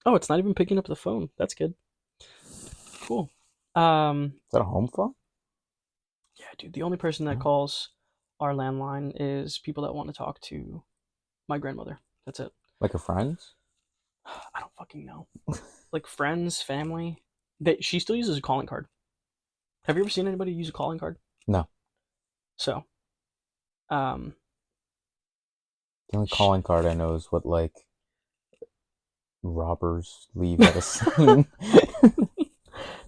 Oh, it's not even picking up the phone. That's good. Cool. Um, Is that a home phone? yeah, dude. The only person that Oh, calls our landline is people that want to talk to my grandmother. That's it. like a friend's? I don't fucking know. Like friends, family. She still uses a calling card. Have you ever seen anybody use a calling card? No. So, um, The only sh calling card I know is what like robbers leave at a scene.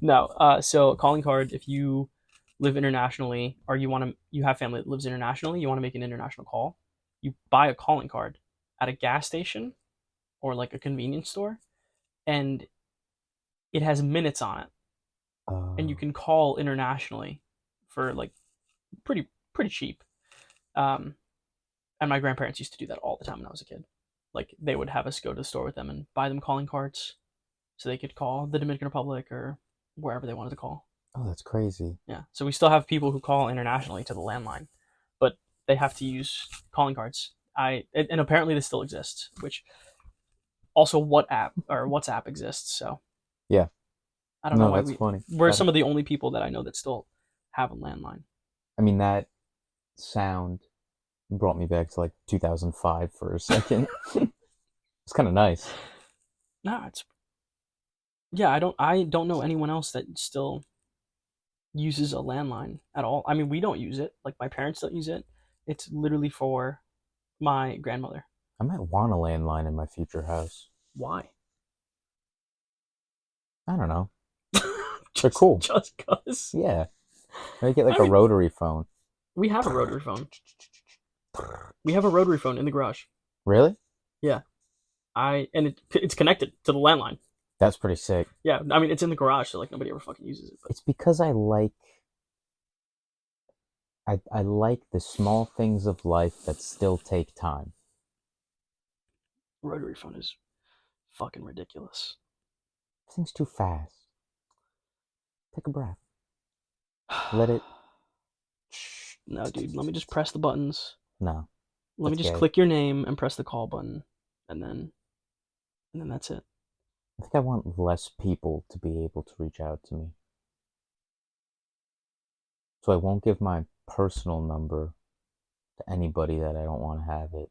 no. So a calling card. If you live internationally, or you have family that lives internationally, you want to make an international call. You buy a calling card at a gas station or like a convenience store, and it has minutes on it, and you Oh, can call internationally for like pretty cheap. Um, and my grandparents used to do that all the time when I was a kid. Like they would have us go to the store with them and buy them calling cards so they could call the Dominican Republic or wherever they wanted to call. oh, that's crazy. Yeah. So we still have people who call internationally to the landline, but they have to use calling cards. And apparently this still exists, which also WhatsApp exists. So Yeah. I don't know No, why that's funny. we're That some of the only people that I know that still have a landline. I mean that sound brought me back to like 2005 for a second. It's kind of nice. No, it's yeah. I don't know anyone else that still uses a landline at all. I mean, we don't use it. Like my parents don't use it. It's literally for my grandmother. I might want a landline in my future house. Why? I don't know. They're just cool. just cause. Yeah. Maybe get like I a mean, rotary phone. we have a rotary phone. We have a rotary phone in the garage. Really? Yeah, it's connected to the landline. That's pretty sick. Yeah, I mean it's in the garage, so like nobody ever fucking uses it. But It's because I like the small things of life that still take time. rotary phone is fucking ridiculous. Things too fast. Take a breath. Let it. No, dude. Let me just press the buttons. No, Let me that's just gay. click your name and press the call button, and then that's it. I think I want less people to be able to reach out to me. So I won't give my personal number to anybody that I don't want to have it.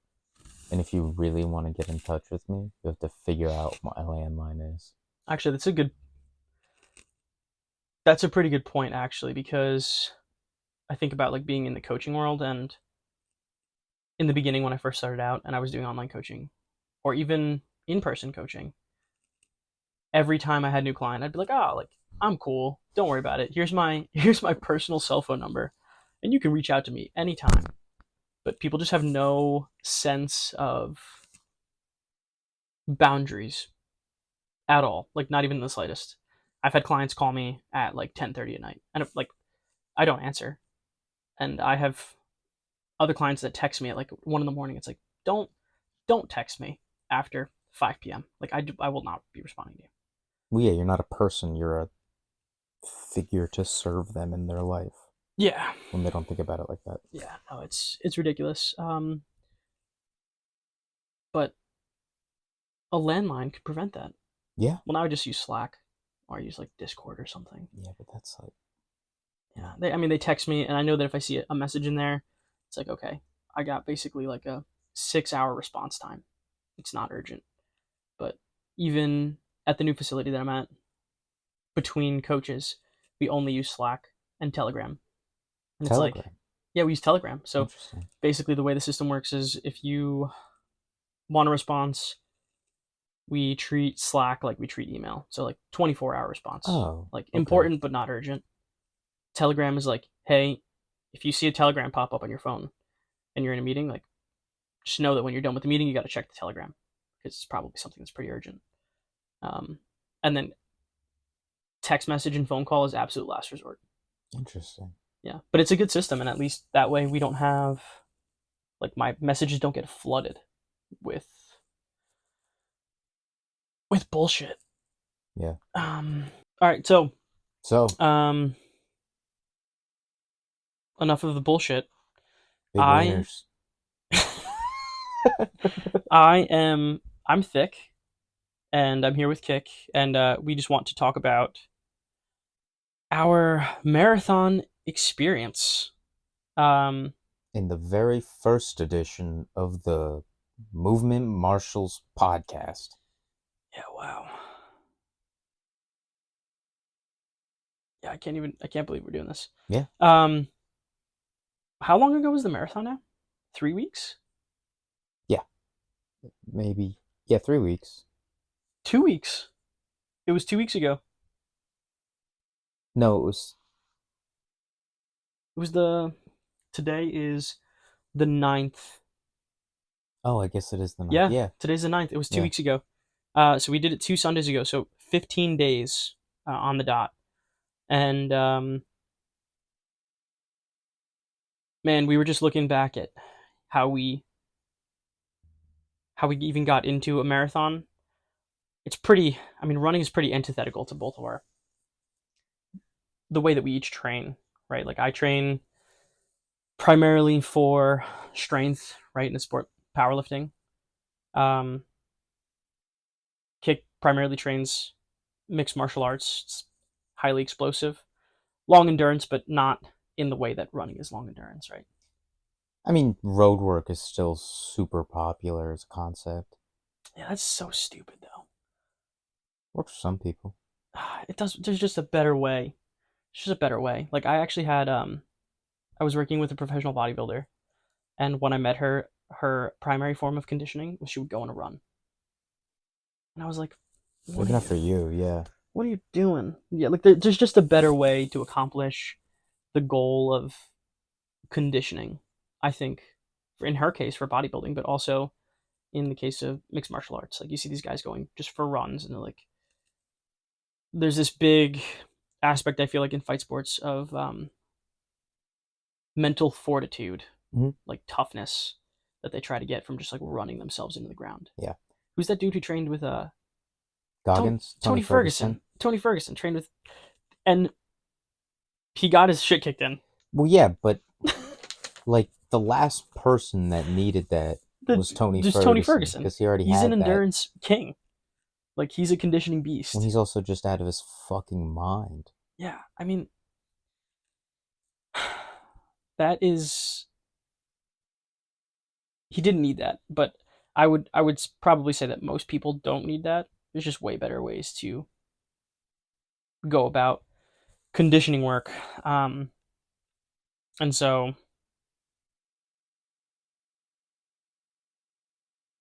And if you really want to get in touch with me, you have to figure out what my landline is. Actually, that's a pretty good point actually because I think about like being in the coaching world and in the beginning when I first started out and I was doing online coaching or even in-person coaching, every time I had a new client, I'd be like, "Oh, like I'm cool. Don't worry about it. Here's my personal cell phone number and you can reach out to me anytime." But people just have no sense of boundaries at all, like not even the slightest. I've had clients call me at like 10:30 at night and like I don't answer. And I have other clients that text me at like 1 in the morning. It's like, don't text me after 5 p.m. Like I will not be responding to you. Well, yeah, you're not a person, you're a figure to serve them in their life Yeah, when they don't think about it like that. yeah, no, it's ridiculous. But a landline could prevent that. Yeah. Well, now I just use Slack or I use like Discord or something. Yeah, but that's like, Yeah, I mean, they text me, and I know that if I see a message in there, it's like okay, I got basically like a 6 hour response time. It's not urgent, but even at the new facility that I'm at, between coaches, we only use Slack and Telegram. And it's like, Telegram. yeah, we use Telegram. So Interesting. basically, the way the system works is if you want a response, we treat Slack like we treat email. So, like 24-hour response, Oh, like okay. important but not urgent. Telegram is like, hey, if you see a Telegram pop up on your phone and you're in a meeting, like, just know that when you're done with the meeting, you got to check the Telegram because it's probably something that's pretty urgent. Um, and then text message and phone call is absolute last resort. Interesting. Yeah, but it's a good system, and at least that way we don't have like my messages don't get flooded with bullshit. Yeah. Um, all right, so So, um, enough of the bullshit. big I wieners. I am I'm thick, and I'm here with Kick, and we just want to talk about our marathon experience. Um, In the very first edition of the Movement Marshals podcast. yeah, wow. Yeah, I can't believe we're doing this. Yeah, Um, how long ago was the marathon now? 3 weeks? yeah, maybe. Yeah, 3 weeks. 2 weeks. It was 2 weeks ago. No, it was. It was today is the ninth. Oh, I guess it is the ninth. Yeah, Yeah, today's the ninth. It was two yeah. weeks ago. So we did it 2 Sundays ago. So 15 days on the dot. And man, we were just looking back at how we how we even got into a marathon. It's pretty. I mean, running is pretty antithetical to both of our the way that we each train, right? Like I train primarily for strength, right, in the sport powerlifting. Um, Kick primarily trains mixed martial arts. It's highly explosive, long endurance, but not in the way that running is long endurance, right? I mean, road work is still super popular as a concept. Yeah, that's so stupid though. Works for some people. It does. There's just a better way. It's just a better way. Like I actually had I was working with a professional bodybuilder, and when I met her, her primary form of conditioning was she would go on a run, and I was like, "What Maybe are not you? for you, yeah. What are you doing?" Yeah, like there's just a better way to accomplish the goal of conditioning. I think, in her case for bodybuilding, but also in the case of mixed martial arts. Like you see these guys going just for runs, and they're like, there's this big aspect I feel like in fight sports of mental fortitude, Hmm. like toughness that they try to get from just like running themselves into the ground. Yeah. Who's that dude who trained with Goggins, Tony Tony Ferguson. Ferguson? Tony Ferguson trained with, and he got his shit kicked in. Well, yeah, but like the last person that needed that was Tony Just Tony Ferguson Ferguson. because he already He's an had that endurance king. Like he's a conditioning when beast. he's also just out of his fucking mind. Yeah, I mean, that is he didn't need that, but I would probably say that most people don't need that. There's just way better ways to go about conditioning work, and so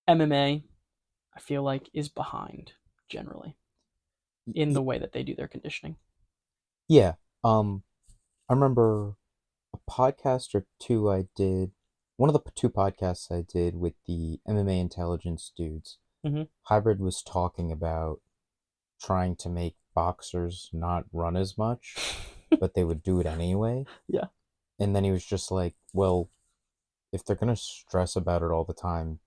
MMA I feel like is behind generally in the way that they do their conditioning. Yeah. Um, I remember a podcast or two I did. One of the two podcasts I did with the MMA intelligence dudes. Mm-hmm. Hybrid was talking about trying to make boxers not run as much, but they would do it anyway. Yeah, And then he was just like, well, if they're going to stress about it all the time,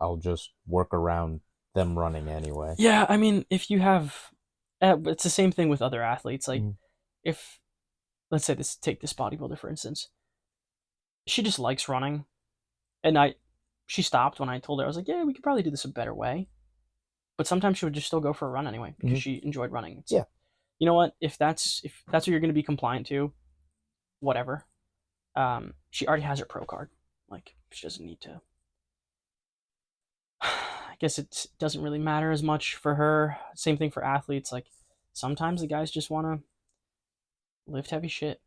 I'll just work around them running anyway. yeah. I mean, if you have, it's the same thing with other athletes. Like, Mm, if let's say take this bodybuilder for instance, she just likes running, and she stopped when I told her I was like, yeah, we could probably do this a better way. But sometimes she would just still go for a run anyway because mhm. she enjoyed running. It's Yeah. like, you know what? If that's what you're going to be compliant to, whatever. She already has her pro card. Like she doesn't need to. I guess it doesn't really matter as much for her. Same thing for athletes. Like sometimes the guys just want to lift heavy shit.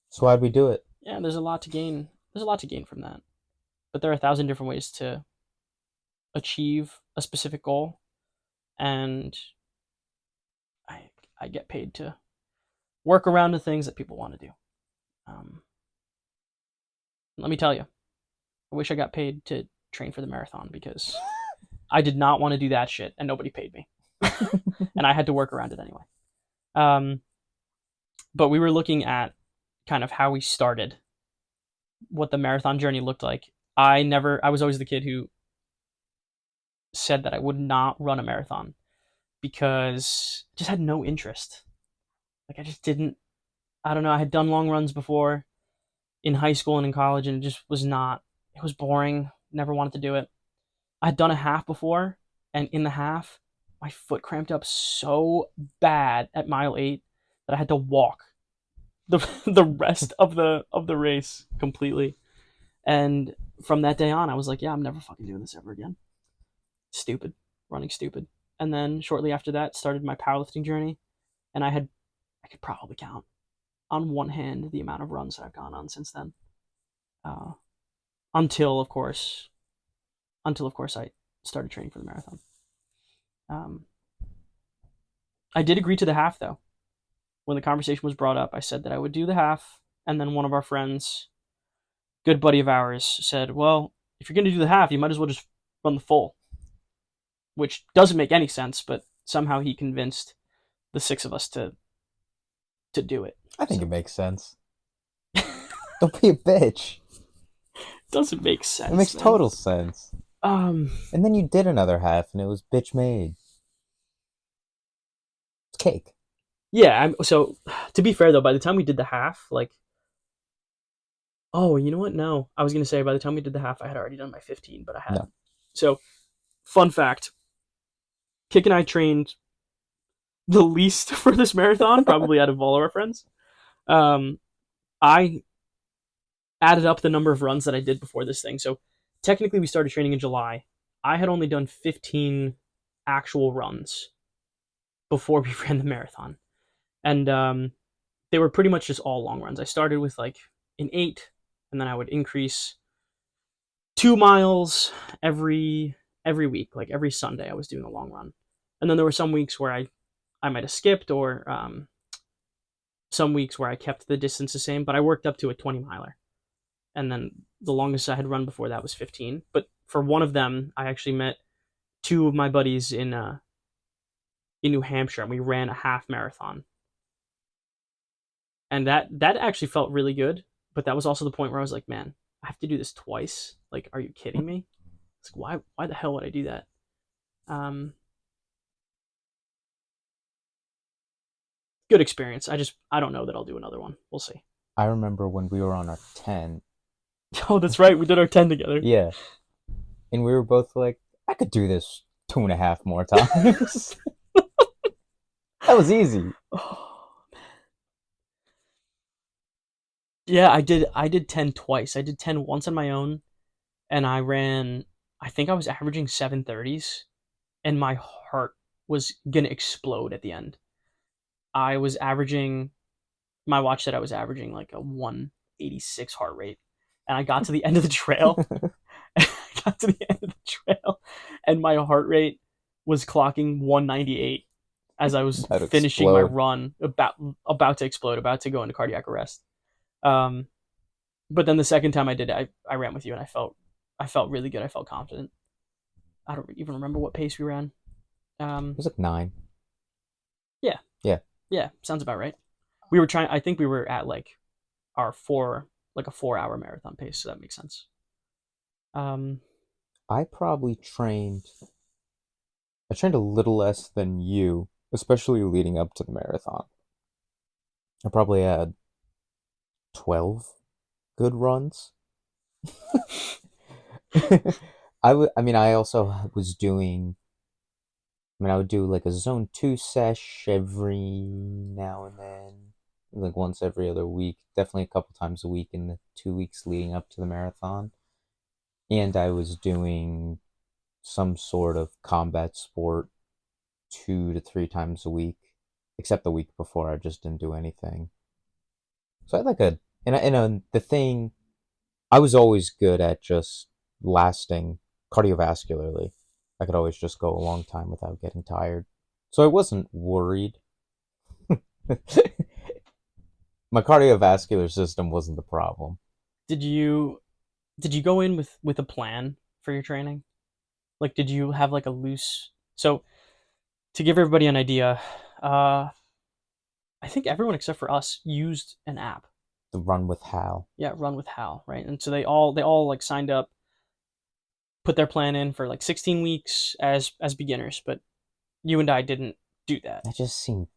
So why'd we do it? Yeah, there's a lot to gain. There's a lot to gain from that. But there are 1,000 different ways to achieve a specific goal, and I I get paid to work around the things that people want to do. Um, let me tell you, I wish I got paid to train for the marathon because I did not want to do that shit, and nobody paid me, and I had to work around it anyway. Um, but we were looking at kind of how we started, what the marathon journey looked like. I was always the kid who said that I would not run a marathon because I just had no interest. Like I just didn't. I don't know. I had done long runs before in high school and in college, and it just was not. It was boring. Never wanted to do it. I had done a half before, And in the half, my foot cramped up so bad at mile 8 that I had to walk the the rest of the race completely. And from that day on, I was like, yeah, I'm never fucking doing this ever again. Stupid, running stupid. And then shortly after that, started my powerlifting journey, and I could probably count on one hand the amount of runs that I've gone on since then. Uh, until of course, I started training for the marathon. Um, I did agree to the half though. When the conversation was brought up, I said that I would do the half, and then one of our friends, good buddy of ours, said, "Well, if you're going to do the half, you might as well just run the full," which doesn't make any sense, but somehow he convinced the six of us to do it. I think So it makes sense. Don't be a bitch. doesn't make It sense, makes man. total sense. Um, And then you did another half, and it was bitch made. It's cake. yeah. So to be fair though, by the time we did the half, like, oh, you know what? No, I was gonna say by the time we did the half, I had already done my 15, but I No. hadn't. So, fun fact: Kick and I trained the least for this marathon, probably out of all of our friends. Um, I added up the number of runs that I did before this thing. So technically, we started training in July. I had only done 15 actual runs before we ran the marathon, and they were pretty much just all long runs. I started with like an 8, and then I would increase 2 miles every week. Like every Sunday, I was doing a long run, and then there were some weeks where I might have skipped, or some weeks where I kept the distance the same, but I worked up to a 20 miler. And then the longest I had run before that was 15. But for one of them, I actually met two of my buddies in New Hampshire, and we ran a half marathon. And that actually felt really good. But that was also the point where I was like, man, I have to do this twice. Like, are you kidding me? It's like, why the hell would I do that? Um, Good experience. I don't know that I'll do another one. We'll see. I remember when we were on our 10. Oh, that's right. We did our 10 together. Yeah. And we were both like, I could do this 2.5 more times. That was easy. Yeah, I did 10 twice. I did 10 once on my own, and I think I was averaging 7:30s, and my heart was going to explode at the end. I was averaging My watch said I was averaging like a 186 heart rate, and I got to the end of the trail. I got to the end of the trail, and my heart rate was clocking 198 as I was That'd finishing my explode. run, about to explode, about to go into cardiac arrest. Um, but then the second time I did it, I ran with you, and I felt really good. I felt confident. I don't even remember what pace we ran. It Um, was like 9. yeah, Yeah. yeah, sounds about right. We were trying. I think we were at like our a 4 hour marathon pace, so that makes sense. Um, I probably trained, I trained a little less than you, especially leading up to the marathon. I probably had 12 good runs. I mean, I also was doing, I mean, I would do like a zone 2 sesh every now and then, like once every other week, definitely a couple times a week in the 2 weeks leading up to the marathon. And I was doing some sort of combat sport 2 to 3 times a week, except the week before I just didn't do anything. So I had like the thing, I was always good at just lasting cardiovascularly. I could always just go a long time without getting tired. So I wasn't worried. My cardiovascular system wasn't the problem. did you did you go in with a plan for your training? Like, did you have like a loose? So to give everybody an idea, uh, I think everyone except for us used an app. The run with Hal. Yeah, Run with Hal, right? And so they all like signed up, put their plan in for like 16 weeks as beginners, but you and I didn't do that. That just seemed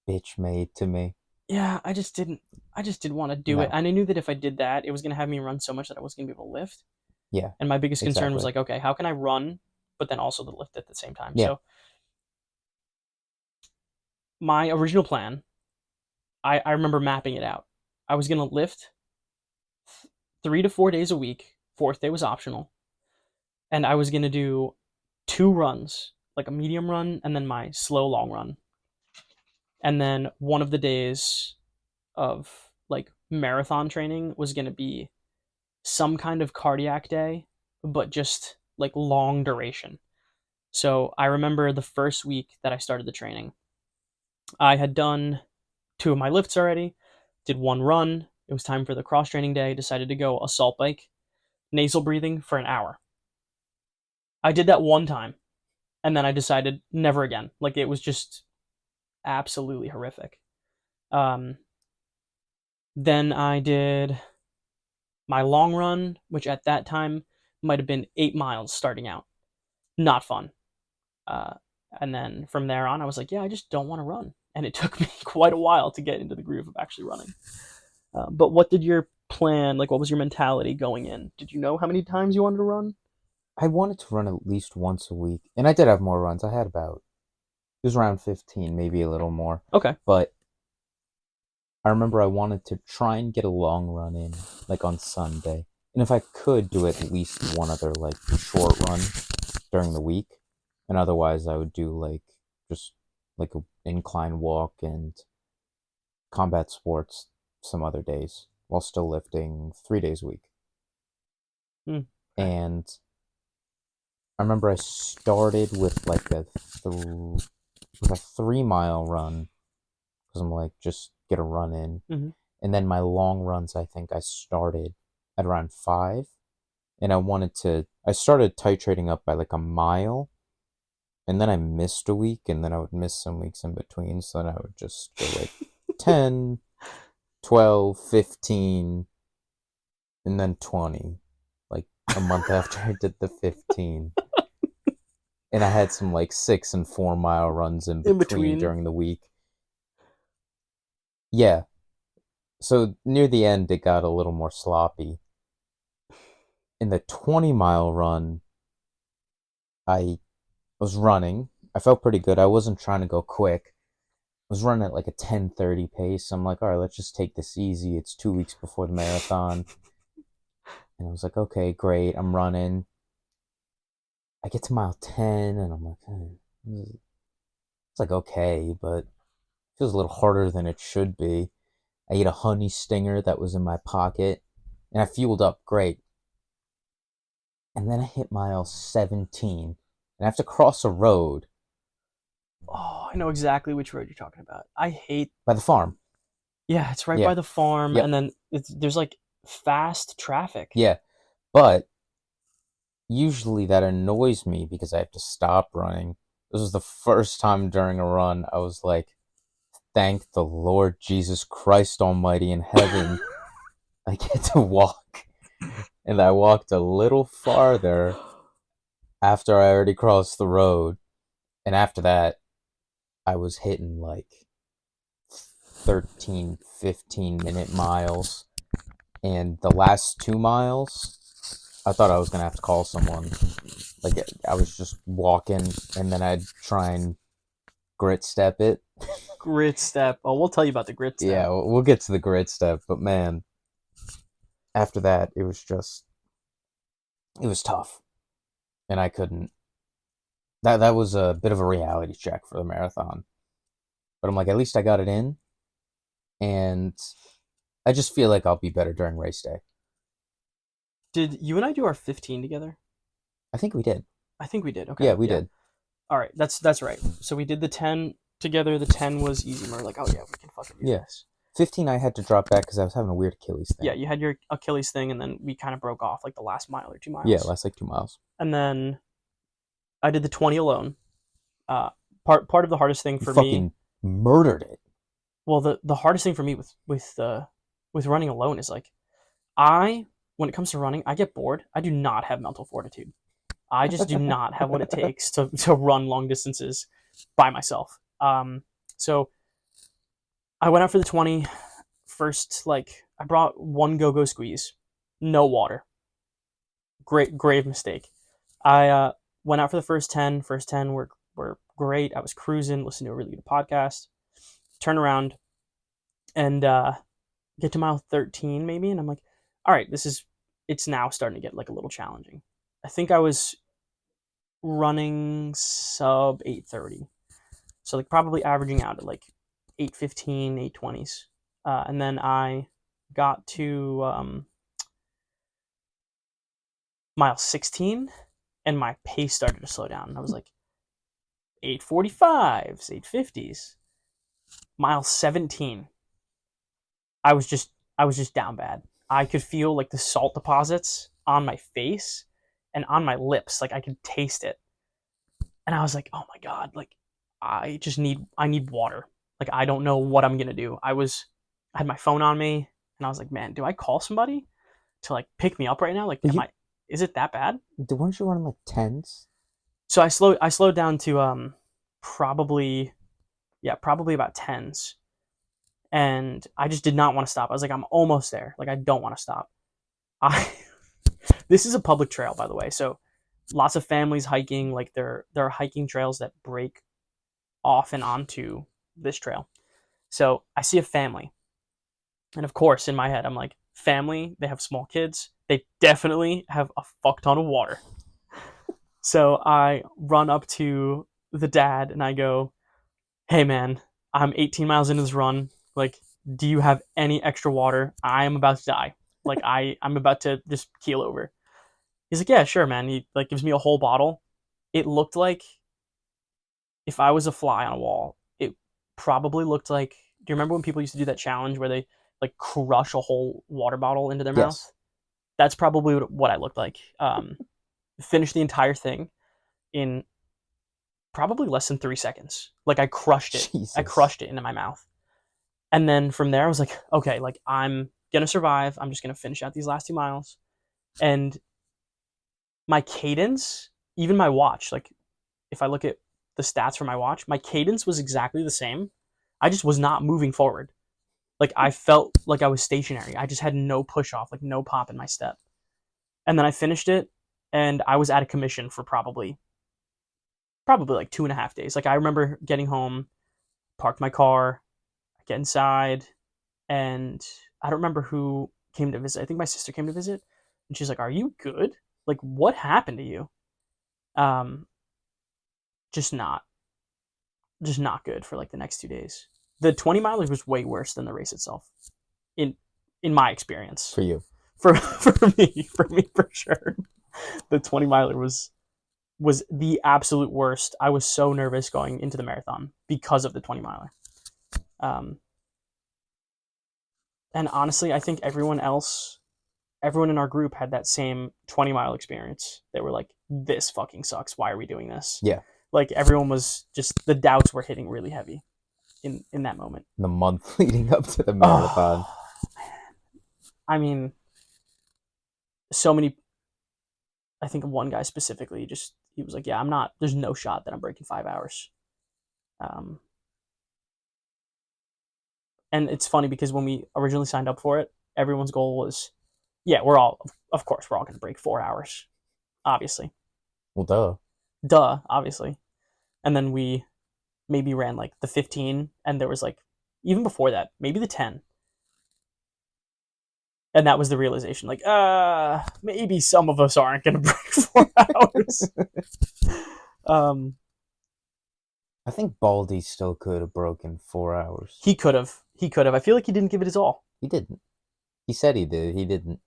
bitch made to me. Yeah, I just didn't want to do it. No. And I knew that if I did that, it was going to have me run so much that I wasn't going to be able to lift. Yeah, And my biggest concern was exactly. like, okay, how can I run but then also the lift at the same time. Yeah. So my original plan, I remember mapping it out. I was gonna lift 3 to 4 days a week. Fourth day was optional, and I was gonna do 2 runs, like a medium run and then my slow long run, and then one of the days of like marathon training was gonna be some kind of cardiac day, but just like long duration. So I remember the first week that I started the training, I had done 2 of my lifts already, did 1 run. It was time for the cross training day. Decided to go assault bike, nasal breathing for an hour. I did that 1 time, and then I decided never again. Like it was just absolutely horrific. Um, then I did my long run, which at that time might have been 8 miles starting out. Not fun. Uh, and then from there on, I was like, yeah, I just don't want to run. And it took me quite a while to get into the groove of actually running. But what did your plan, like, what was your mentality going in? Did you know how many times you wanted to run? I wanted to run at least once a week, and I did have more runs. I had about it was around 15, maybe a little more. Okay. But I remember I wanted to try and get a long run in, like on Sunday. And if I could do at least one other like short run during the week. And otherwise I would do like just like a incline walk and combat sports some other days while still lifting 3 days a week. Okay. And I remember I started with like with a 3 mile run because I'm like just get a run in, Mm-hmm. and then my long runs I think I started at around 5, and I started titrating up by like a mile, and then I missed a week, and then I would miss some weeks in between, so then I would just go like 10, 12, 15, and then 20, like a month after I did the 15. And I had some like 6 and 4 mile runs in In between between. during the week. Yeah. So near the end, it got a little more sloppy. In the 20 mile run, I was running. I felt pretty good. I wasn't trying to go quick. I was running at like a 10:30 pace. I'm like, all right, let's just take this easy. It's 2 weeks before the marathon. And I was like, okay, great. I'm running. I get to mile 10 and I'm like, it's like okay, but it feels a little harder than it should be. I ate a honey stinger that was in my pocket and I fueled up great. And then I hit mile 17 and I have to cross a road Oh, I know exactly which road you're talking about. I hate. by the farm. Yeah, it's right Yeah. by the farm, Yep. and then there's like fast traffic. Yeah. But usually that annoys me because I have to stop running. This was the first time during a run I was like, thank the Lord Jesus Christ Almighty in heaven. I get to walk. And I walked a little farther after I already crossed the road. And after that, I was hitting like 13, 15-minute miles. And the last 2 miles, I thought I was going to have to call someone. Like, I was just walking, and then I'd try and grit step it. Grit step. Oh, we'll tell you about the grit step. Yeah, we'll get to the grit step. But man, after that, it was tough. And I couldn't. That was a bit of a reality check for the marathon. But I'm like, at least I got it in. And I just feel like I'll be better during race day. Did you and I do our 15 together? I think we did. I think we did. Yeah, Okay, we yeah. did. All right, that's right. So we did the 10 together. The 10 was easy. We're like, oh yeah, we can fucking do Yeah. this. 15, I had to drop back because I was having a weird Achilles thing. Yeah, you had your Achilles thing, and then we kind of broke off like the last mile or 2 miles. Yeah, last like 2 miles. And then I did the 20 alone. Uh, part of the hardest thing You for fucking me. murdered it. Well, the hardest thing for me with running alone is like when it comes to running, I get bored. I do not have mental fortitude. I just do not have what it takes to run long distances by myself. So I went out for the 20 first. Like I brought one go-go squeeze, no water. Grave mistake. I went out for the first 10. First 10 were great. I was cruising, listening to a really good podcast. Turn around and get to mile 13 maybe, and I'm like, all right, it's now starting to get like a little challenging. I think I was running sub 8:30, so like probably averaging out at like 8:15, 8:20s, and then I got to mile 16, and my pace started to slow down. And I was like 8:45s, 8:50s. Mile 17, I was just down bad. I could feel like the salt deposits on my face and on my lips. Like I could taste it. And I was like, "Oh my god, like I need water. Like I don't know what I'm going to do." I had my phone on me and I was like, "Man, do I call somebody to like pick me up right now? Like But you is it that bad?" weren't you running like tens? So I slowed down to probably probably about 10s, and I just did not want to stop. I was like, I'm almost there. Like I don't want to stop. I This is a public trail, by the way, so lots of families hiking. Like there are hiking trails that break off and onto this trail. So I see a family, and of course, in my head, I'm like, family. They have small kids. They definitely have a fuck ton of water. So I run up to the dad and I go, "Hey man, I'm 18 miles into this run. Like, do you have any extra water? I am about to die. Like, I'm about to just keel over." He's like, "Yeah, sure, man." He like gives me a whole bottle. It looked like if I was a fly on a wall. It probably looked like. Do you remember when people used to do that challenge where they like crush a whole water bottle into their mouth? Yes. That's probably what I looked like. Finished the entire thing in probably less than 3 seconds. Like I crushed it. I Jesus. crushed it into my mouth. And then from there, I was like, okay, like I'm gonna survive. I'm just gonna finish out these last 2 miles. And my cadence, even my watch, like if I look at the stats for my watch, my cadence was exactly the same. I just was not moving forward. Like I felt like I was stationary. I just had no push off, like no pop in my step. And then I finished it, and I was out of commission for probably like 2.5 days. Like I remember getting home, parked my car, get inside, and I don't remember who came to visit. I think my sister came to visit, and she's like, "Are you good? Like, what happened to you?" Um, just not, just not good for like the next 2 days. The 20 milers was way worse than the race itself, in in my experience. For you. For me for sure. The 20 miler was the absolute worst. I was so nervous going into the marathon because of the 20 miler. Um, and honestly, I think everyone in our group had that same 20-mile experience. They were like, "This fucking sucks. Why are we doing this?" Yeah. Like everyone was just the doubts were hitting really heavy in that moment. The month leading up to the marathon. Oh, I mean, so many. I think of one guy specifically. Just he was like, "Yeah, I'm not. There's no shot that I'm breaking 5 hours." Um, and it's funny because when we originally signed up for it, everyone's goal was, yeah, of course, we're all going to break 4 hours, obviously, Well, duh. duh, obviously. And then we maybe ran like the 15, and there was like even before that, maybe the 10, and that was the realization, like, maybe some of us aren't going to break 4 hours. um, I think Baldy still could have broken 4 hours. he could have, I feel like he didn't give it his all. He didn't. He said he did. He didn't.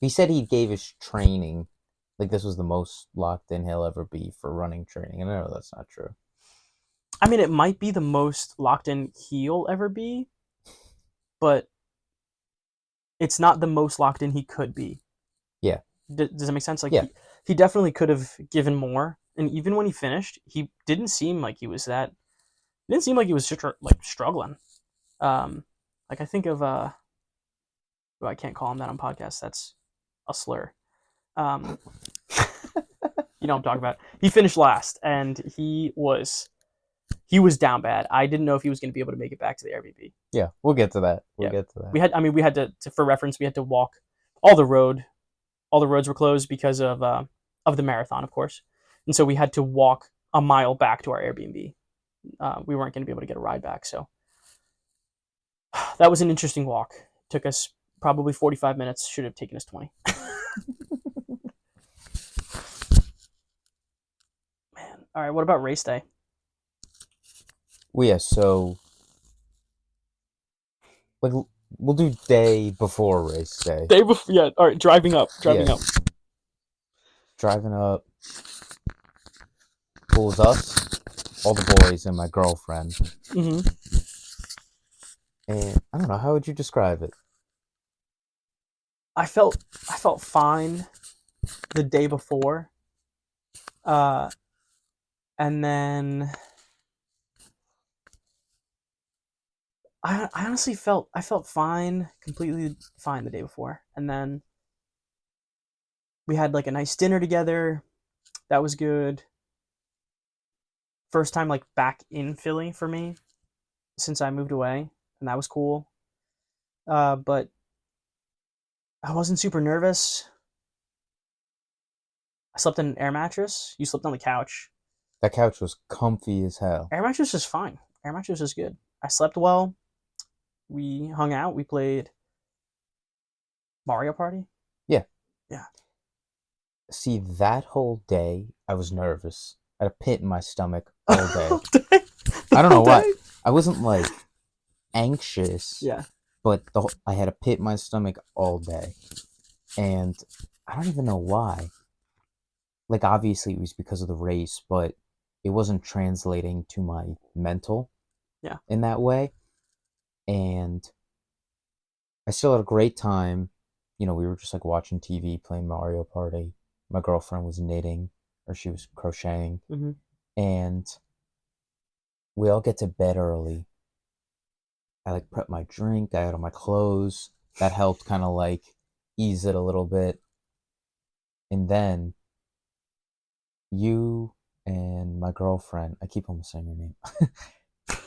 He said he gave his training. Like this was the most locked in he'll ever be for running training. And I know that's not true. I mean, it might be the most locked in he'll ever be, but it's not the most locked in he could be. Yeah. Does that make sense? Like Yeah. he definitely could have given more, and even when he finished, he didn't seem like he was that. It didn't seem like he was like struggling. Like I think of well, I can't call him that on podcast. That's a slur. Um, you know what I'm talking about. He finished last, and he was down bad. I didn't know if he was going to be able to make it back to the Airbnb. Yeah, we'll get to that. We'll Yeah. get to that. We had to for reference, we had to walk all the roads were closed because of the marathon, of course. and so we had to walk a mile back to our Airbnb. We weren't going to be able to get a ride back, so that was an interesting walk. It took us probably 45 minutes. Should have taken us 20. Man, all right. What about race day? Well, yeah, so like we'll do day before race day. Day before, yeah. All right, driving up, Yeah, driving up. driving up, pulls us, all the boys, and my girlfriend. Hmm. And I don't know, how would you describe it? I felt fine the day before, uh, and then I honestly felt fine, completely fine the day before, and then we had like a nice dinner together. That was good. First time like back in Philly for me since I moved away, and that was cool. But I wasn't super nervous. I slept in an air mattress. You slept on the couch. That couch was comfy as hell. Air mattress is fine. Air mattress is good. I slept well. We hung out. We played Mario Party. Yeah. Yeah. See, that whole day, I was nervous. I had a pit in my stomach all day. The I don't whole know why. day? I wasn't like anxious, Yeah. but I had a pit in my stomach all day. And I don't even know why. Like, obviously, it was because of the race, but it wasn't translating to my mental Yeah. in that way. And I still had a great time. You know, we were just like watching TV, playing Mario Party. My girlfriend was knitting, or she was crocheting. Hmm. And we all get to bed early. I like prepped my drink, I had on my clothes. That helped kind of like ease it a little bit. And then you and my girlfriend, I keep almost saying her name,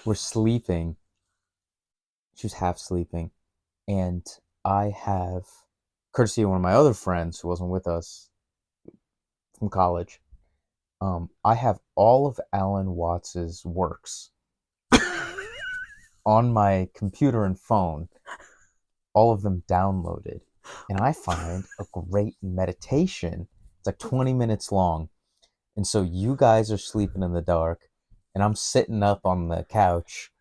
were sleeping. She was half sleeping. And I have, courtesy of one of my other friends who wasn't with us from college, I have all of Alan Watts's works on my computer and phone, all of them downloaded. And I find a great meditation. It's like 20 minutes long. And so you guys are sleeping in the dark, and I'm sitting up on the couch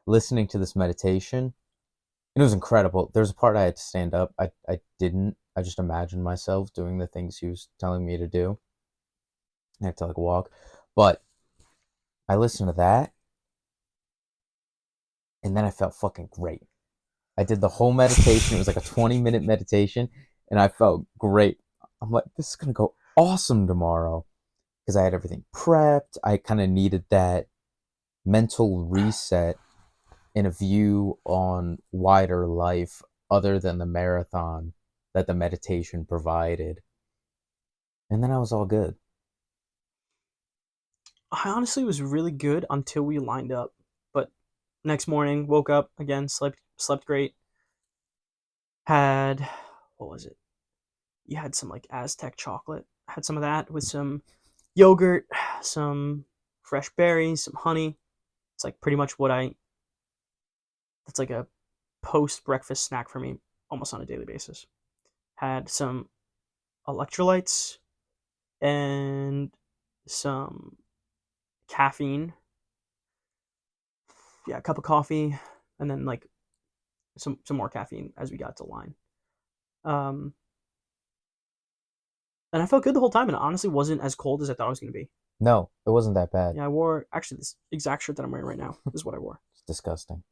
listening to this meditation. It was incredible. There's a part I had to stand up. I didn't. I just imagined myself doing the things he was telling me to do. I had to like walk. But I listened to that, and then I felt fucking great. I did the whole meditation. It was like a 20-minute meditation, and I felt great. I'm like, this is going to go awesome tomorrow because I had everything prepped. I kind of needed that mental reset and a view on wider life other than the marathon that the meditation provided. And then I was all good. I honestly was really good until we lined up. But next morning, woke up again, slept great. Had what was it? You had some like Aztec chocolate. I had some of that with some yogurt, some fresh berries, some honey. It's like pretty much what I. That's like a post breakfast snack for me, almost on a daily basis. Had some electrolytes and some caffeine. Yeah, a cup of coffee, and then like some more caffeine as we got to line. Um, and I felt good the whole time, and it honestly wasn't as cold as I thought it was going to be. No, it wasn't that bad. Yeah, I wore actually this exact shirt that I'm wearing right now is what I wore. It's disgusting.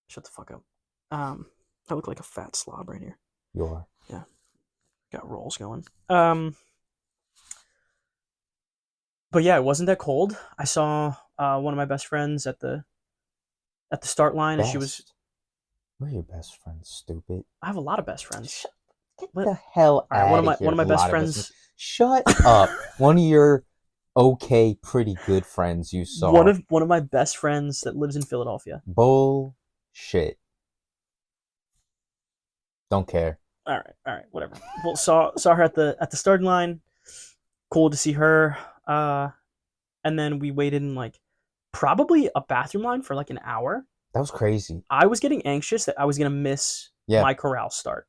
Shut the fuck up. Um, I look like a fat slob right here. You are. Yeah, got rolls going. But yeah, it wasn't that cold. I saw one of my best friends at the start line, and she was. Best. We're your best friends, stupid. I have a lot of best friends. Get But the hell all right, out of one here. of A my best lot of us. friends, Shut up. One of your okay, pretty good friends you one saw. of one of my best friends that lives in Philadelphia. Bullshit. Don't care. All right, whatever. Well, saw her at the starting line. Cool to see her. And then we waited in like probably a bathroom line for like an hour. That was crazy. I was getting anxious that I was gonna miss Yeah. my corral start.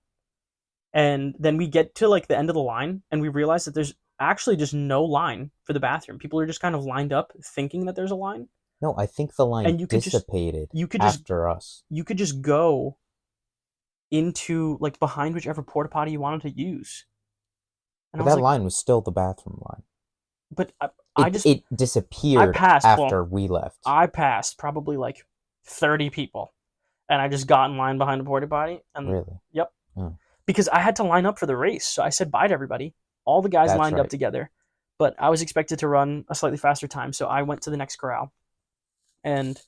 And then we get to like the end of the line and we realize that there's actually just no line for the bathroom. People are just kind of lined up thinking that there's a line. No, I think the line And dissipated you could just after us. you could just go into like behind whichever porta potty you wanted to use. And I But was that like, line was still the bathroom line. but It it I disappeared passed. Well, after we left. I passed probably like 30 people, and I just got in line behind the porta potty. And Really? yep, Oh, because I had to line up for the race, so I said bye to everybody. All the guys that's lined up right. together, but I was expected to run a slightly faster time, so I went to the next corral. And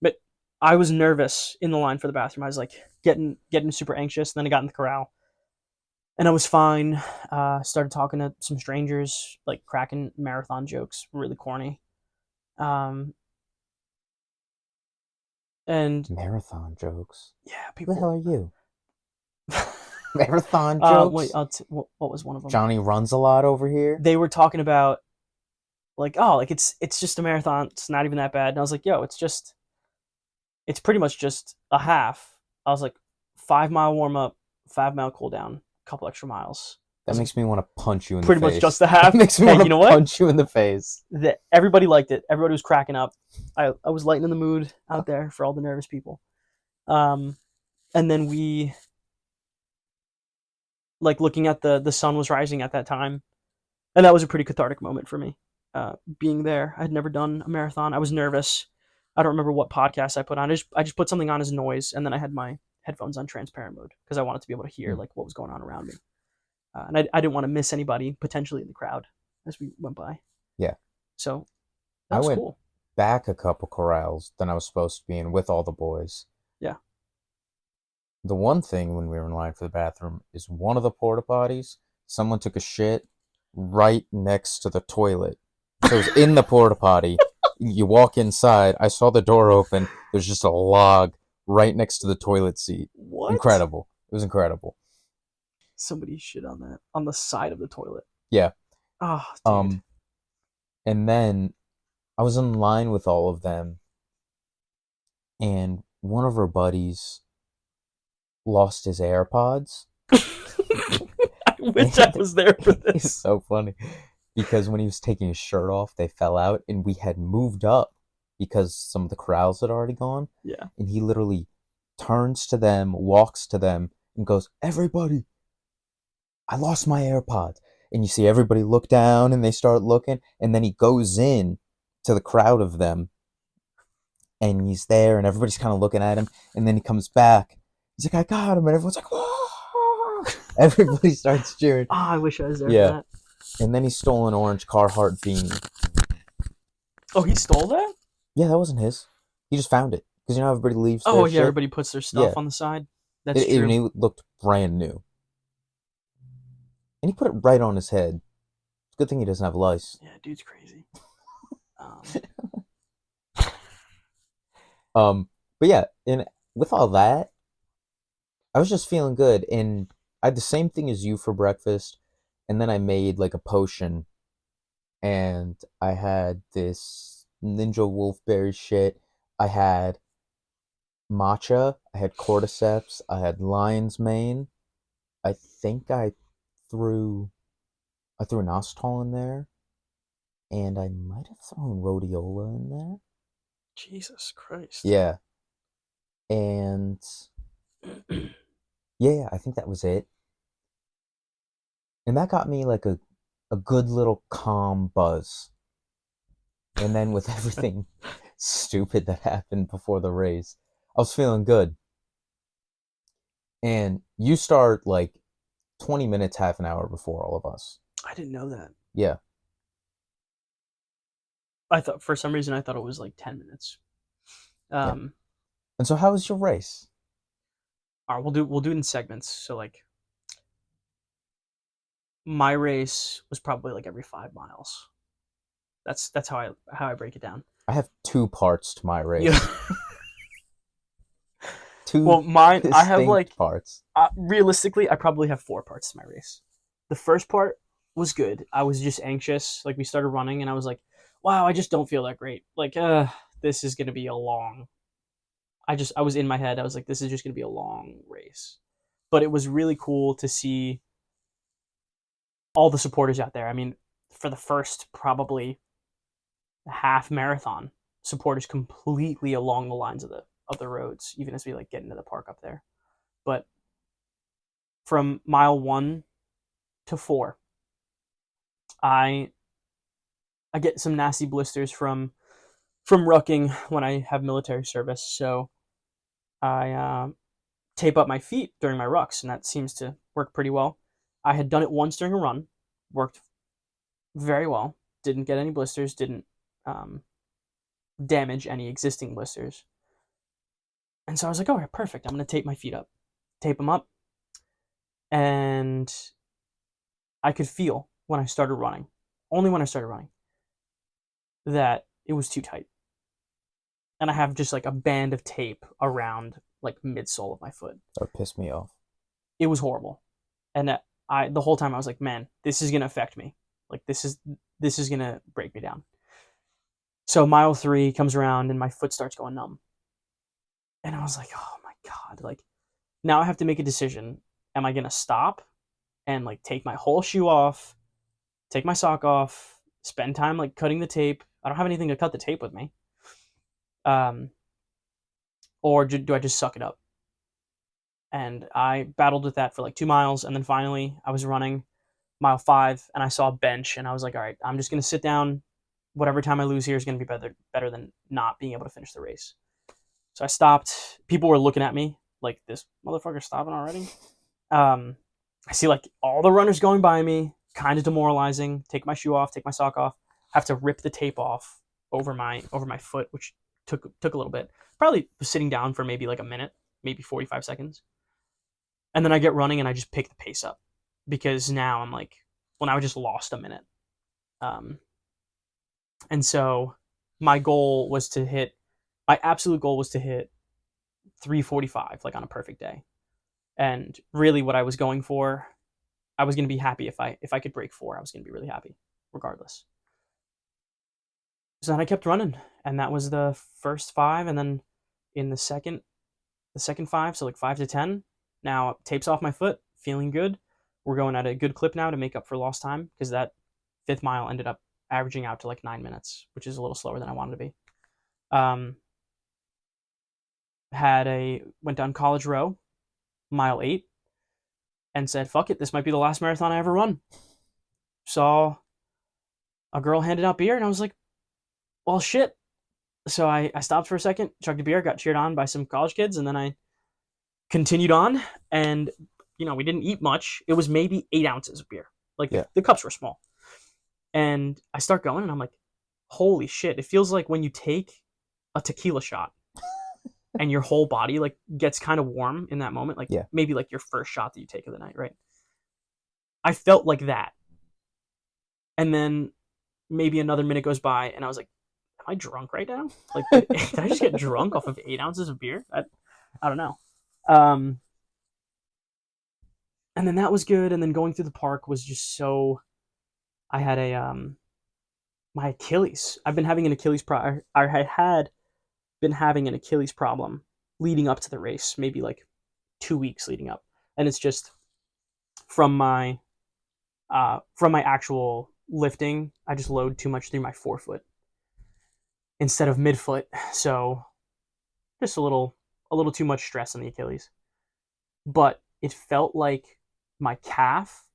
but I was nervous in the line for the bathroom. I was like getting super anxious. And then I got in the corral, and I was fine. Started talking to some strangers, like cracking marathon jokes, really corny. Um, and Marathon jokes. yeah, Who the hell people. are you? Marathon Wait, jokes? what was one of them? Johnny runs a lot over here. They were talking about like, oh, like it's just a marathon. It's not even that bad. And I was like, yo, it's pretty much just a half. I was like, 5 mile warm up, 5 mile cool down, a couple extra miles. I That was like, makes me want to punch you in the pretty face. much just the That half. makes me Hey, want you know to what? punch you in the face. Everybody liked it. Everybody was cracking up. I was lightening the mood out there for all the nervous people. Um, and then we like looking at the sun was rising at that time, and that was a pretty cathartic moment for me. Being there, I had never done a marathon. I was nervous. I don't remember what podcast I put on. I just put something on as noise, and then I had my headphones on transparent mode because I wanted to be able to hear like what was going on around me, and I didn't want to miss anybody potentially in the crowd as we went by. Yeah. So that I was went cool. back a couple corrals than I was supposed to be in with all the boys. Yeah. The one thing when we were in line for the bathroom is one of the porta potties, someone took a shit right next to the toilet. So it was in the porta potty. You walk inside, I saw the door open, there's just a log right next to the toilet seat. What? Incredible. It was incredible. Somebody shit on that on the side of the toilet. Yeah. Oh, dude. And then I was in line with all of them, and one of our buddies lost his AirPods. I wish I was there for It's this. so funny because when he was taking his shirt off, they fell out, and we had moved up because some of the corrals had already gone. Yeah. And he literally turns to them, walks to them, and goes, "Everybody, I lost my AirPods." And you see everybody look down, and they start looking, and then he goes in to the crowd of them, and he's there, and everybody's kind of looking at him, and then he comes back. He's like, "I got him," and everyone's like, "Whoa!" Everybody starts cheering. Oh, I wish I was there Yeah. for that. And then he stole an orange Carhartt beanie. Oh, he stole that? Yeah, that wasn't his. He just found it because you know how everybody leaves. Oh, their yeah, shit? everybody puts their stuff Yeah. on the side. That's And true. he looked brand new, and he put it right on his head. Good thing he doesn't have lice. Yeah, dude's crazy. Um, But yeah, and with all that, I was just feeling good, and I had the same thing as you for breakfast, and then I made like a potion, and I had this Ninja Wolfberry shit. I had matcha. I had cordyceps. I had lion's mane. I think threw I threw inositol in there, and I might have thrown rhodiola in there. Jesus Christ. Yeah, and yeah, I think that was it. And that got me like a good little calm buzz. And then with everything stupid that happened before the race, I was feeling good. And you start like 20 minutes, half an hour before all of us. I didn't know that. Yeah. I thought for some reason I thought it was like 10 minutes. Yeah. And so how was your race? All right, we'll do it in segments. So like my race was probably like every 5 miles. That's how I break it down. I have two parts to my race. Yeah. Two Well, mine I have distinct like parts. realistically I probably have 4 parts to my race. The first part was good. I was just anxious. Like we started running, and I was like, "Wow, I just don't feel that great. Like, this is gonna be a long." I was in my head. I was like, "This is just gonna be a long race," but it was really cool to see all the supporters out there. I mean, for the first probably half marathon, supporters completely along the lines of the roads, even as we like get into the park up there. But from mile 1 to 4, I I get some nasty blisters from rucking when I have military service. So I tape up my feet during my rucks, and that seems to work pretty well. I had done it once during a run, worked very well. Didn't get any blisters, didn't um, damage any existing blisters. And so I was like, all right, perfect. I'm going to tape my feet up, tape them up. And I could feel when I started running, only when I started running, that it was too tight. And I have just like a band of tape around like midsole of my foot. That would piss me off. It was horrible. And the whole time I was like, man, this is going to affect me. Like this is going to break me down. So mile 3 comes around and my foot starts going numb. And I was like, oh my God, like now I have to make a decision. Am I going to stop and like take my whole shoe off, take my sock off, spend time like cutting the tape? I don't have anything to cut the tape with me. Um, or do I just suck it up? And I battled with that for like 2 miles. And then finally I was running mile 5 and I saw a bench and I was like, all right, I'm just going to sit down. Whatever time I lose here is going to be better than not being able to finish the race. So I stopped. People were looking at me like, this motherfucker's stopping already. I see like all the runners going by me, kind of demoralizing. Take my shoe off, take my sock off, have to rip the tape off over my foot, which took a little bit. Probably was sitting down for maybe like a minute, maybe 45 seconds. And then I get running and I just pick the pace up because now I'm like, well, now I just lost a minute. And so my absolute goal was to hit 3:45 like on a perfect day. And really what I was going for, I was going to be happy if I could break 4. I was going to be really happy regardless. So then I kept running, and that was the first 5, and then in the second 5, so like 5 to 10, now tapes off my foot, feeling good. We're going at a good clip now to make up for lost time because that 5th mile ended up averaging out to like 9 minutes, which is a little slower than I wanted to be. Went down College Row, mile 8, and said, fuck it, this might be the last marathon I ever run. Saw a girl handing out beer, and I was like, well, shit. So I stopped for a second, chugged a beer, got cheered on by some college kids, and then I continued on. And, we didn't eat much. It was maybe 8 ounces of beer. Like, the cups were small. And I start going, and I'm like, holy shit. It feels like when you take a tequila shot and your whole body, like, gets kind of warm in that moment. Like, maybe, like, your first shot that you take of the night, right? I felt like that. And then maybe another minute goes by, and I was like, am I drunk right now? Like, did I just get drunk off of 8 ounces of beer? I don't know. And then that was good. And then going through the park was just so. I had my Achilles. I've been having an Achilles problem. I had been having an Achilles problem leading up to the race, maybe like 2 weeks leading up, and it's just from my actual lifting. I just load too much through my forefoot instead of midfoot, so just a little too much stress on the Achilles. But it felt like my calf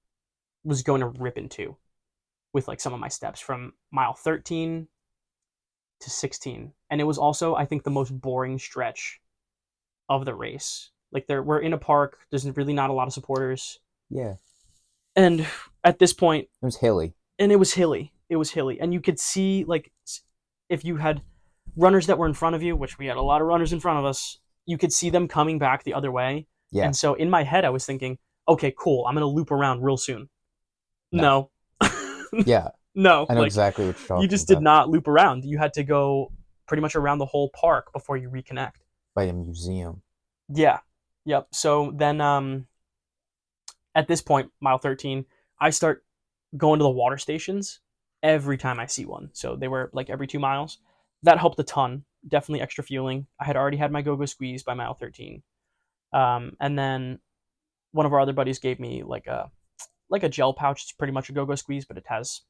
was going to rip in two with like some of my steps from mile 13 to 16. And it was also, I think, the most boring stretch of the race. Like we're in a park, there's really not a lot of supporters. Yeah. And at this point, it was hilly. And it was hilly. And you could see, like, if you had runners that were in front of you, which we had a lot of runners in front of us, you could see them coming back the other way. Yeah. And so in my head, I was thinking, okay, cool, I'm going to loop around real soon. No. Yeah. No. I know exactly what you're talking about. You just did not loop around. You had to go pretty much around the whole park before you reconnect. By a museum. Yeah. Yep. So then at this point, mile 13, I start going to the water stations every time I see one. So they were like every 2 miles. That helped a ton. Definitely extra fueling. I had already had my go-go squeeze by mile 13. And then one of our other buddies gave me like a gel pouch. It's pretty much a go-go squeeze, but it has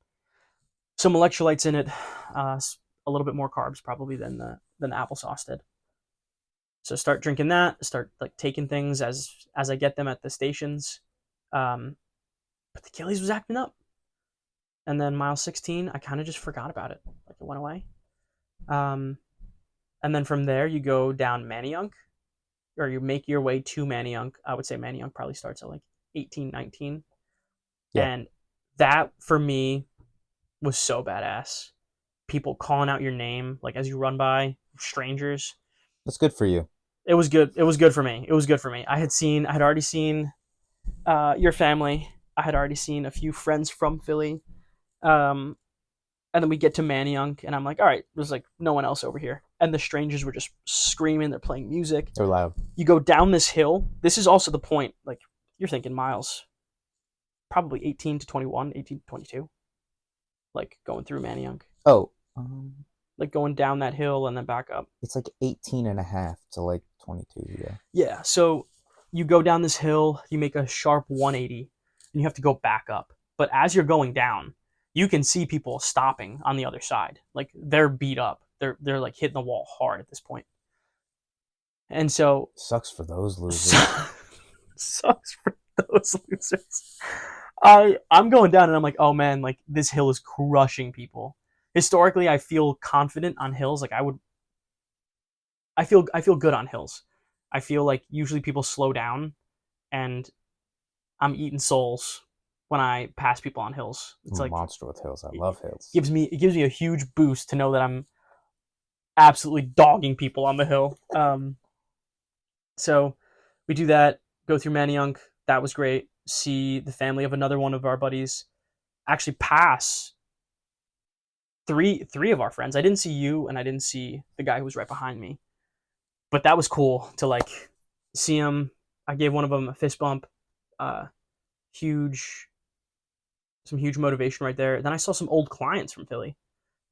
some electrolytes in it, uh, a little bit more carbs probably than the applesauce did. So start drinking that. Start like taking things as I get them at the stations. Um, but the Achilles was acting up, and then mile 16, I kind of just forgot about it. Like it went away. Um, and then from there, you go down Manayunk, or you make your way to Manayunk. I would say Manayunk probably starts at like 18, 19. Yeah, And that for me was so badass. People calling out your name like as you run by strangers. that's good for you. It was good. It was good for me. It was good for me. I had already seen your family. I had already seen a few friends from Philly. Um, and then we get to Manayunk, and I'm like, all right, there's like no one else over here. And the strangers were just screaming. They're playing music. They're loud. You go down this hill. This is also the point. Like you're thinking miles, probably 18 to 21, 18 to 22. Like going through Manayunk, Oh, like going down that hill and then back up. it's like 18 and a half to like 22. Yeah. Yeah. So you go down this hill, you make a sharp 180, and you have to go back up. But as you're going down, you can see people stopping on the other side. Like they're beat up. They're like hitting the wall hard at this point. And so Sucks for those losers. sucks for those losers. I'm going down and I'm like, oh man, like this hill is crushing people. Historically, I feel confident on hills. Like I feel good on hills. I feel like usually people slow down and I'm eating souls when I pass people on hills. It's I'm a like monster with hills. I love hills. it gives me a huge boost to know that I'm absolutely dogging people on the hill. So we do that, go through Manayunk. That was great. See the family of another one of our buddies actually pass three of our friends. I didn't see you, and I didn't see the guy who was right behind me, but that was cool to like see him. I gave one of them a fist bump. Uh, huge, some huge motivation right there. Then I saw some old clients from Philly.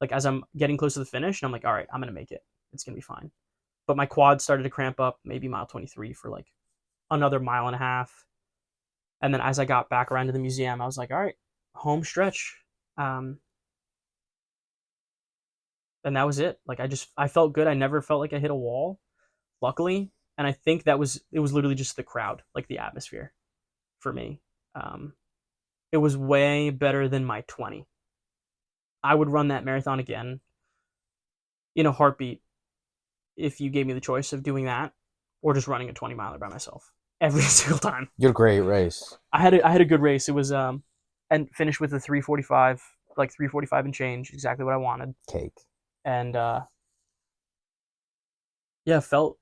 Like as I'm getting close to the finish, and I'm like, all right, I'm gonna make it. It's gonna be fine. But my quad started to cramp up, maybe mile 23 for like another mile and a half. And then as I got back around to the museum, I was like, all right, home stretch. Um, and that was it. Like I felt good. I never felt like I hit a wall, luckily. And I think it was literally just the crowd, like the atmosphere for me. Um, it was way better than my 20. I would run that marathon again in a heartbeat if you gave me the choice of doing that or just running a 20 miler by myself every single time. You had a great race. I had a good race. It was and finished with a 3:45, like 3:45 and change, exactly what I wanted. Cake. And yeah, felt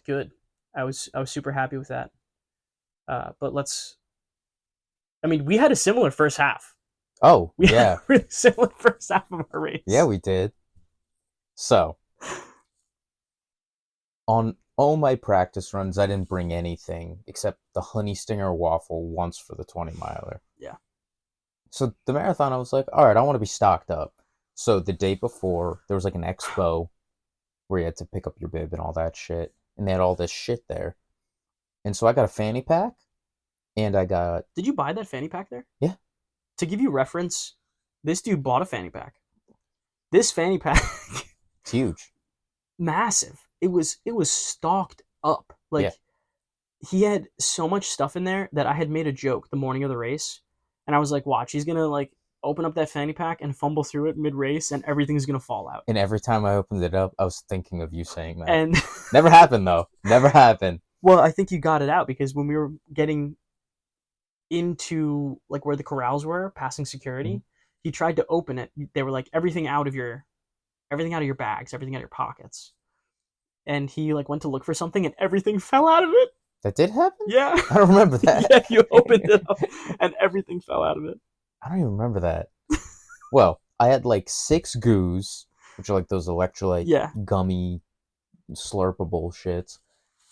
good. I was super happy with that. But I mean, we had a similar first half. Oh, We had yeah. a really similar first half of our race. Yeah, we did. So, on all my practice runs, I didn't bring anything except the honey stinger waffle once for the 20 miler. Yeah. So, the marathon, I was like, all right, I want to be stocked up. So, the day before, there was like an expo where you had to pick up your bib and all that shit. And they had all this shit there. And so, I got a fanny pack and I got. Did you buy that fanny pack there? Yeah. To give you reference, this dude bought a fanny pack. This fanny pack, It's huge. massive. It was stocked up. Like Yeah. he had so much stuff in there that I had made a joke the morning of the race, and I was like, "Watch, he's gonna like open up that fanny pack and fumble through it mid race, and everything's gonna fall out." And every time I opened it up, I was thinking of you saying that. And Never happened, though. Never happened. well, I think you got it out because when we were getting into like where the corrals were, passing security, he tried to open it. They were like everything out of your bags, everything out of your pockets. And he like went to look for something and everything fell out of it. That did happen? Yeah. I don't remember that. Yeah, you opened it up and everything fell out of it. I don't even remember that. Well, I had like 6 goos, which are like those electrolyte Yeah. gummy slurpable shits.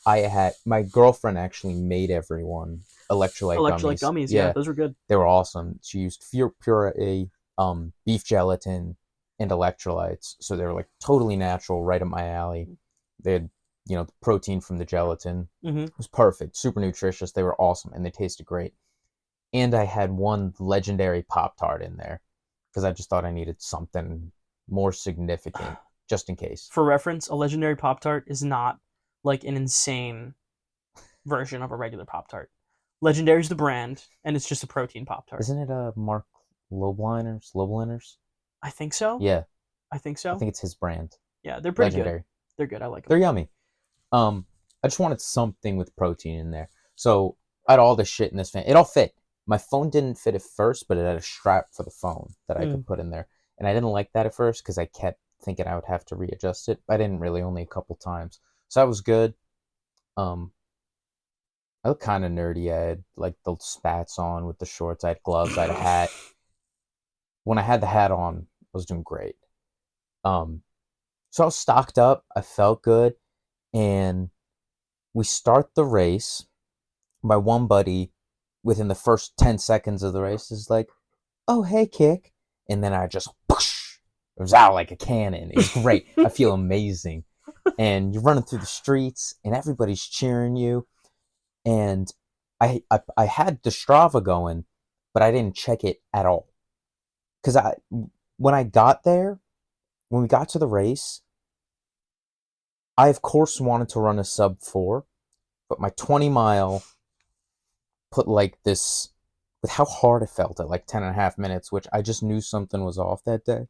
I had my girlfriend actually made everyone electrolyte Electrolyte gummies. gummies, yeah, Yeah, those are good. they were awesome. She used puree, beef gelatin, and electrolytes, so they were like totally natural, right up my alley. They had, the protein from the gelatin. Mm-hmm. It was perfect, super nutritious. They were awesome, and they tasted great. And I had one legendary Pop Tart in there because I just thought I needed something more significant just in case. For reference, a legendary Pop Tart is not like an insane version of a regular Pop Tart. Legendary is the brand, and it's just a protein Pop Tart. Isn't it a Mark Lobliners? Lobliners? I think so. Yeah, I think I so. think it's his brand. Yeah, they're pretty good. Legendary. They're good. I like They're them. yummy. I just wanted something with protein in there. So I had all this shit in this fan. It all fit. My phone didn't fit at first, but it had a strap for the phone that I Mm. could put in there. And I didn't like that at first because I kept thinking I would have to readjust it. I didn't really, only a couple times. So that was good. Um, I looked kind of nerdy. I had like the spats on with the shorts. I had gloves. I had a hat. When I had the hat on, I was doing great. Um, so I was stocked up. I felt good. And we start the race. My one buddy, within the first 10 seconds of the race, is like, oh, hey, kick. And then I just, whoosh, it was out like a cannon. It was great. I feel amazing. And you're running through the streets, and everybody's cheering you. And I had the Strava going, but I didn't check it at all. Because when I got there, when we got to the race, I, of course, wanted to run a sub 4, but my 20-mile put like this, with how hard it felt at like 10 and a half minutes, which I just knew something was off that day,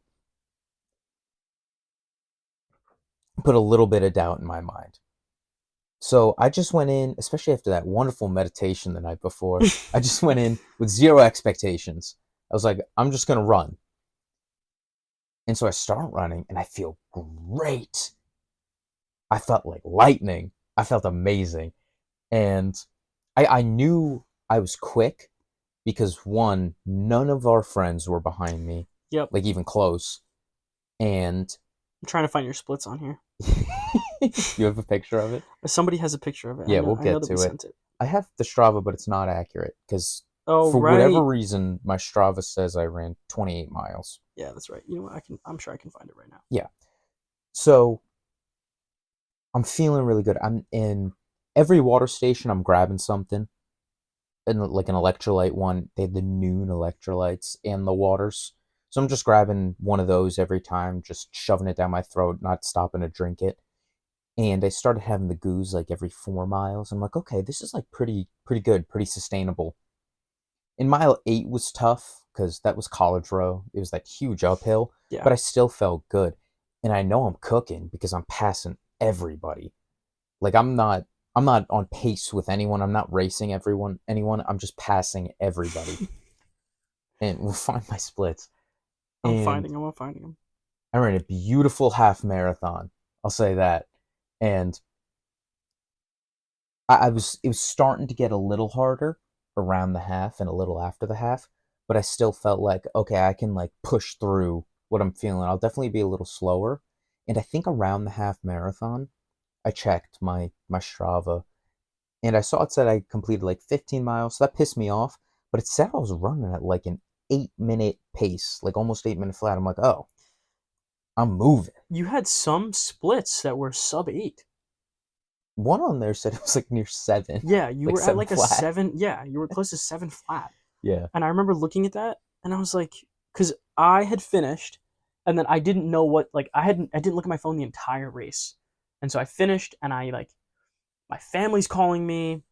put a little bit of doubt in my mind. So I just went in, especially after that wonderful meditation the night before, I just went in with zero expectations. I was like, I'm just going to run. And so I start running and I feel great. I felt like lightning. I felt amazing. And I knew I was quick because one, none of our friends were behind me, Yep. like even close. And I'm trying to find your splits on here. you have a picture of it? Somebody has a picture of it. Yeah, we'll I know get that we to it. sent it. I have the Strava, but it's not accurate because Oh for whatever right. reason, my Strava says I ran 28 miles. Yeah, that's right. You know what? I'm sure I can find it right now. Yeah. So I'm feeling really good. I'm in every water station, I'm grabbing something. And like an electrolyte one, they had the noon electrolytes and the waters. So I'm just grabbing one of those every time, just shoving it down my throat, not stopping to drink it. And I started having the goos like every 4 miles. I'm like, okay, this is like pretty good, pretty sustainable. And mile 8 was tough because that was college row. It was that huge uphill, Yeah. but I still felt good. And I know I'm cooking because I'm passing everybody. Like I'm not on pace with anyone. I'm not racing anyone. I'm just passing everybody. And we'll find my splits. I'm And finding them. I'm finding them. I ran a beautiful half marathon. I'll say that. And it was starting to get a little harder around the half and a little after the half, but I still felt like, okay, I can like push through what I'm feeling. I'll definitely be a little slower. And I think around the half marathon, I checked my Strava and I saw it said I completed like 15 miles. So that pissed me off, but it said I was running at like an 8-minute pace, like almost 8 minute flat. I'm like, oh, I'm moving. You had some splits that were sub 8. One on there said it was like near 7, Yeah, you like were at 7 like a flat. 7. Yeah, you were close to 7 flat. Yeah. And I remember looking at that and I was like, because I had finished and then I didn't know what, like, I didn't look at my phone the entire race. And so I finished and I, like, my family's calling me.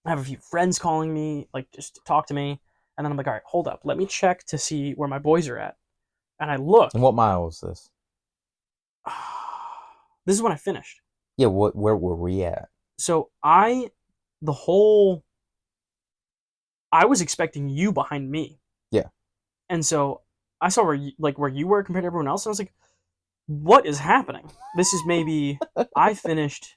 I have a few friends calling me, like, just to talk to me. And then I'm like, all right, hold up. Let me check to see where my boys are at. And I look. And what mile was this? This is when I finished. Yeah, where were we at? So the whole, I was expecting you behind me. Yeah. And so I saw where you were compared to everyone else. And I was like, what is happening? This is maybe, I finished,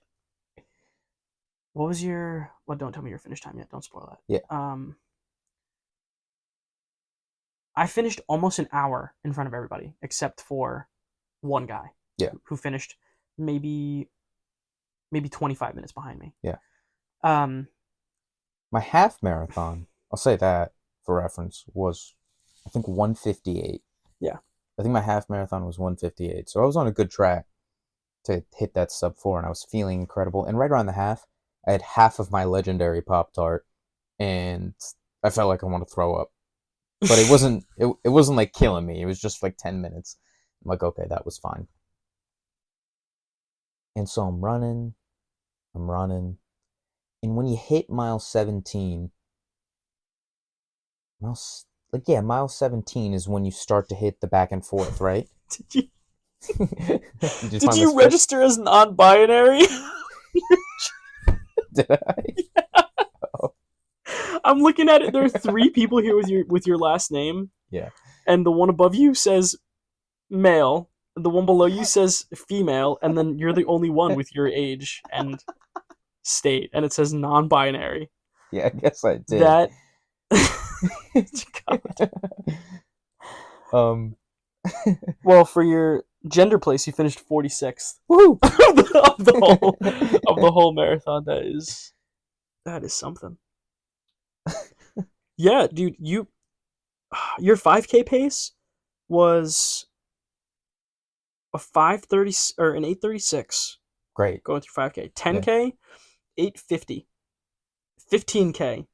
what was your, well, don't tell me your finish time yet. Don't spoil Yeah. that. I finished almost an hour in front of everybody except for one guy Yeah. who finished maybe maybe 25 minutes behind me. Yeah. Um, My half marathon, I'll say that for reference, was I think 158. yeah. I think my half marathon was 158. So I was on a good track to hit that sub 4 and I was feeling incredible. And right around the half, I had half of my legendary Pop Tart and I felt like I want to throw up. But it wasn't like killing me. It was just like 10 minutes. I'm like, okay, that was fine. And so I'm running. And when you hit mile 17, mile 17 is when you start to hit the back and forth, right? Did you Did you did find my you script? register as non-binary? Did I? Oh, I'm looking at it. There are three people here with your last name, yeah. and the one above you says male. The one below you says female, and then you're the only one with your age and state, and it says non-binary. Yeah, I guess I did. That God. um, Well, for your gender place, you finished 46th woo! of of the whole marathon. That is something. Yeah, dude, your 5K pace was a 5:30 or an 8:36 Great. going through 5K. Yeah. 10K 8:50. 15K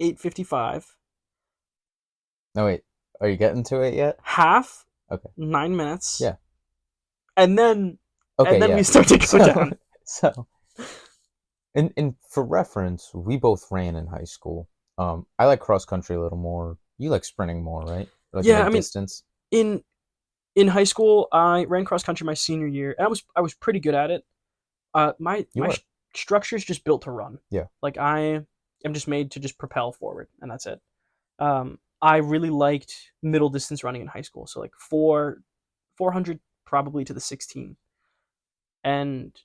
8:55. No, wait. Are you getting to it yet? Half Okay. 9 minutes. Yeah. And then Okay, we yeah. start to go So, down. so, and for reference, we both ran in high school. I like cross country a little more. You like sprinting more, right? Like Yeah, I mid mean, distance. in high school, I ran cross country my senior year, and I was pretty good at it. You My were. structure is just built to run. Yeah. Like I am just made to just propel forward, and that's it. I really liked middle distance running in high school, so like 400 probably to the 16, and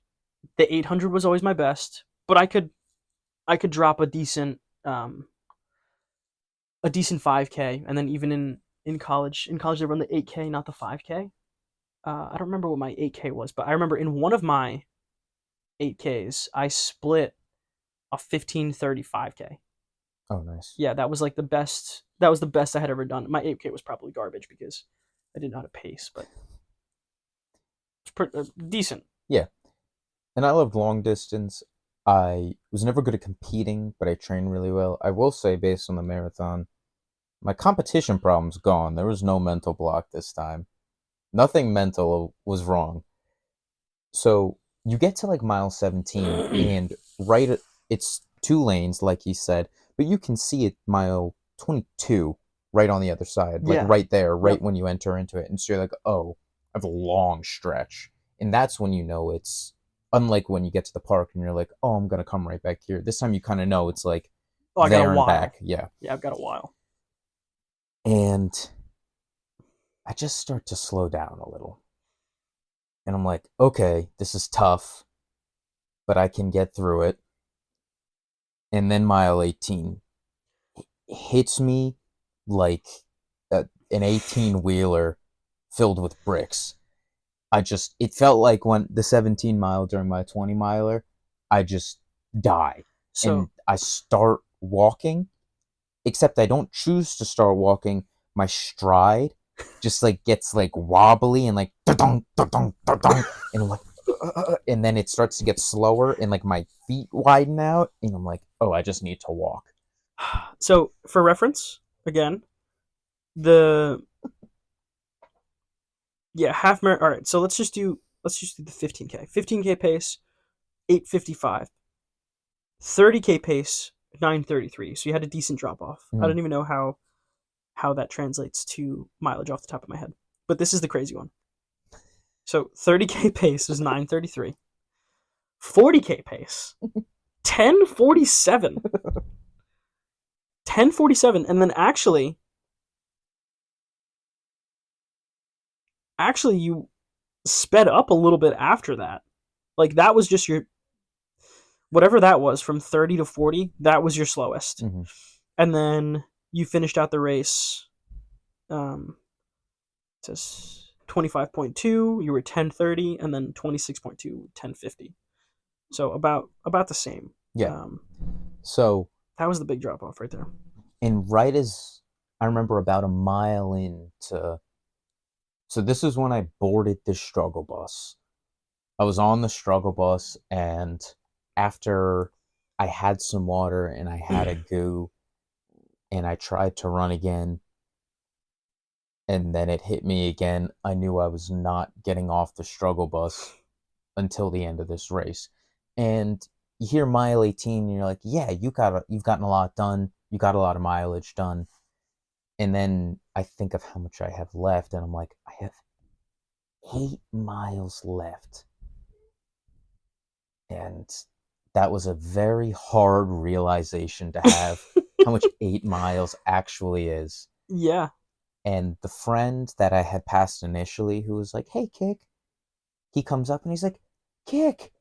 the 800 was always my best. But I could drop a decent 5K, and then even in college they run the 8K, not the 5K. I don't remember what my 8K was, but I remember in one of my 8Ks I split a 15:35K. Oh, nice. Yeah, that was like the best. That was the best I had ever done. My 8K was probably garbage because I didn't know how to pace, but it's decent. Yeah. And I loved long distance. I was never good at competing, but I trained really well. I will say, based on the marathon, my competition problem's gone. There was no mental block this time. Nothing mental was wrong. So you get to like mile 17, and it's 2 lanes, like he said, but you can see it mile 22 right on the other side, like Yeah. right there, right Yep. when you enter into it. And so you're like, oh, I have a long stretch. And that's when you know it's unlike when you get to the park and you're like, oh, I'm going to come right back here. This time you kind of know it's like Oh, I got a there and while. back. Yeah. Yeah, I've got a while. And I just start to slow down a little. And I'm like, okay, this is tough, but I can get through it. And then mile 18 hits me like an 18 wheeler filled with bricks. It felt like when the 17 mile during my 20 miler, I just die. So And I start walking, except I don't choose to start walking. My stride just like gets like wobbly and like da-dunk, da-dunk, da-dunk, and I'm like, and then it starts to get slower and like my feet widen out and I'm like, oh, I just need to walk. so for reference, again, the yeah half marathon. All right, so let's just do the 15K. 15K pace 8:55. 30K pace 9:33. So you had a decent drop off. I Mhm. don't even know how that translates to mileage off the top of my head. But this is the crazy one. So 30K pace is 9:33. 40K pace 10:47. 10:47, and then actually you sped up a little bit after that. Like that was just your whatever that was from 30 to 40, that was your slowest. Mhm. And then you finished out the race um it says 25.2, you were 10:30, and then 26.2 10:50. So about the same. Yeah. Um, So, that was the big drop off right there. and right as I remember about a mile into, so this is when I boarded the struggle bus. I was on the struggle bus, and after I had some water and I had a goo, and I tried to run again, and then it hit me again. I knew I was not getting off the struggle bus until the end of this race. And you hear mile 18 and you're like, yeah, you've gotten a lot done. You got a lot of mileage done. And then I think of how much I have left, and I'm like, I have 8 miles left. And that was a very hard realization to have, how much 8 miles actually is. Yeah. And the friend that I had passed initially, who was like, hey, Kick, he comes up and he's like, Kick.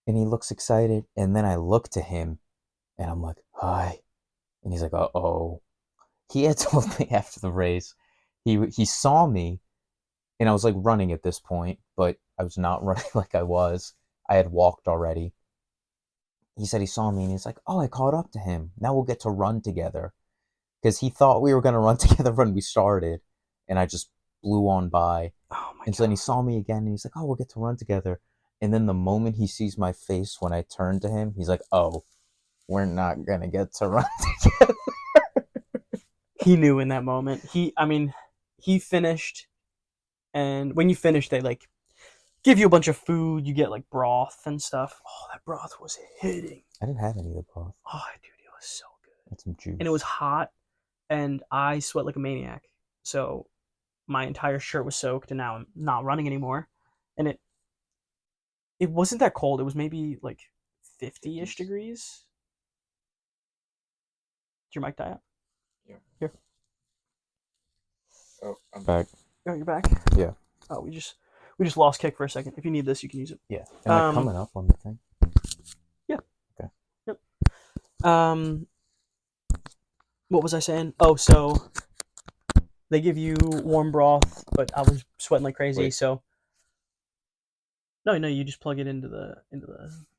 And he looks excited. And then I look to him and I'm like, hi. And he's like, uh oh. He had told me after the race, he saw me, and I was like running at this point, but I was not running like I was. I had walked already. He said he saw me and he's like, oh, I caught up to him. Now we'll get to run together. Because he thought we were going to run together when we started, and I just blew on by. Oh my And so then he god. saw me again, and he's like, oh, we'll get to run together. And then the moment he sees my face when I turn to him, he's like, oh, we're not going to get to run together. He knew in that moment. I mean, he finished, and when you finish, they like give you a bunch of food. You get like broth and stuff. Oh, that broth was hitting. I didn't have any of the broth. Oh, dude, it was so good. Had some And it was juice. hot, and I sweat like a maniac. So my entire shirt was soaked, and now I'm not running anymore. And it wasn't that cold. It was maybe like 50-ish degrees. Did your mic die out? Yeah. Here. Oh, I'm back. Oh, you're back. Yeah. Oh, we just lost Kick for a second. If you need this, you can use it. Yeah. Am I coming up on the thing? Yeah. Okay. Yep. What was I saying? Oh, so they give you warm broth, but I was sweating like crazy. Wait. So no, you just plug it into the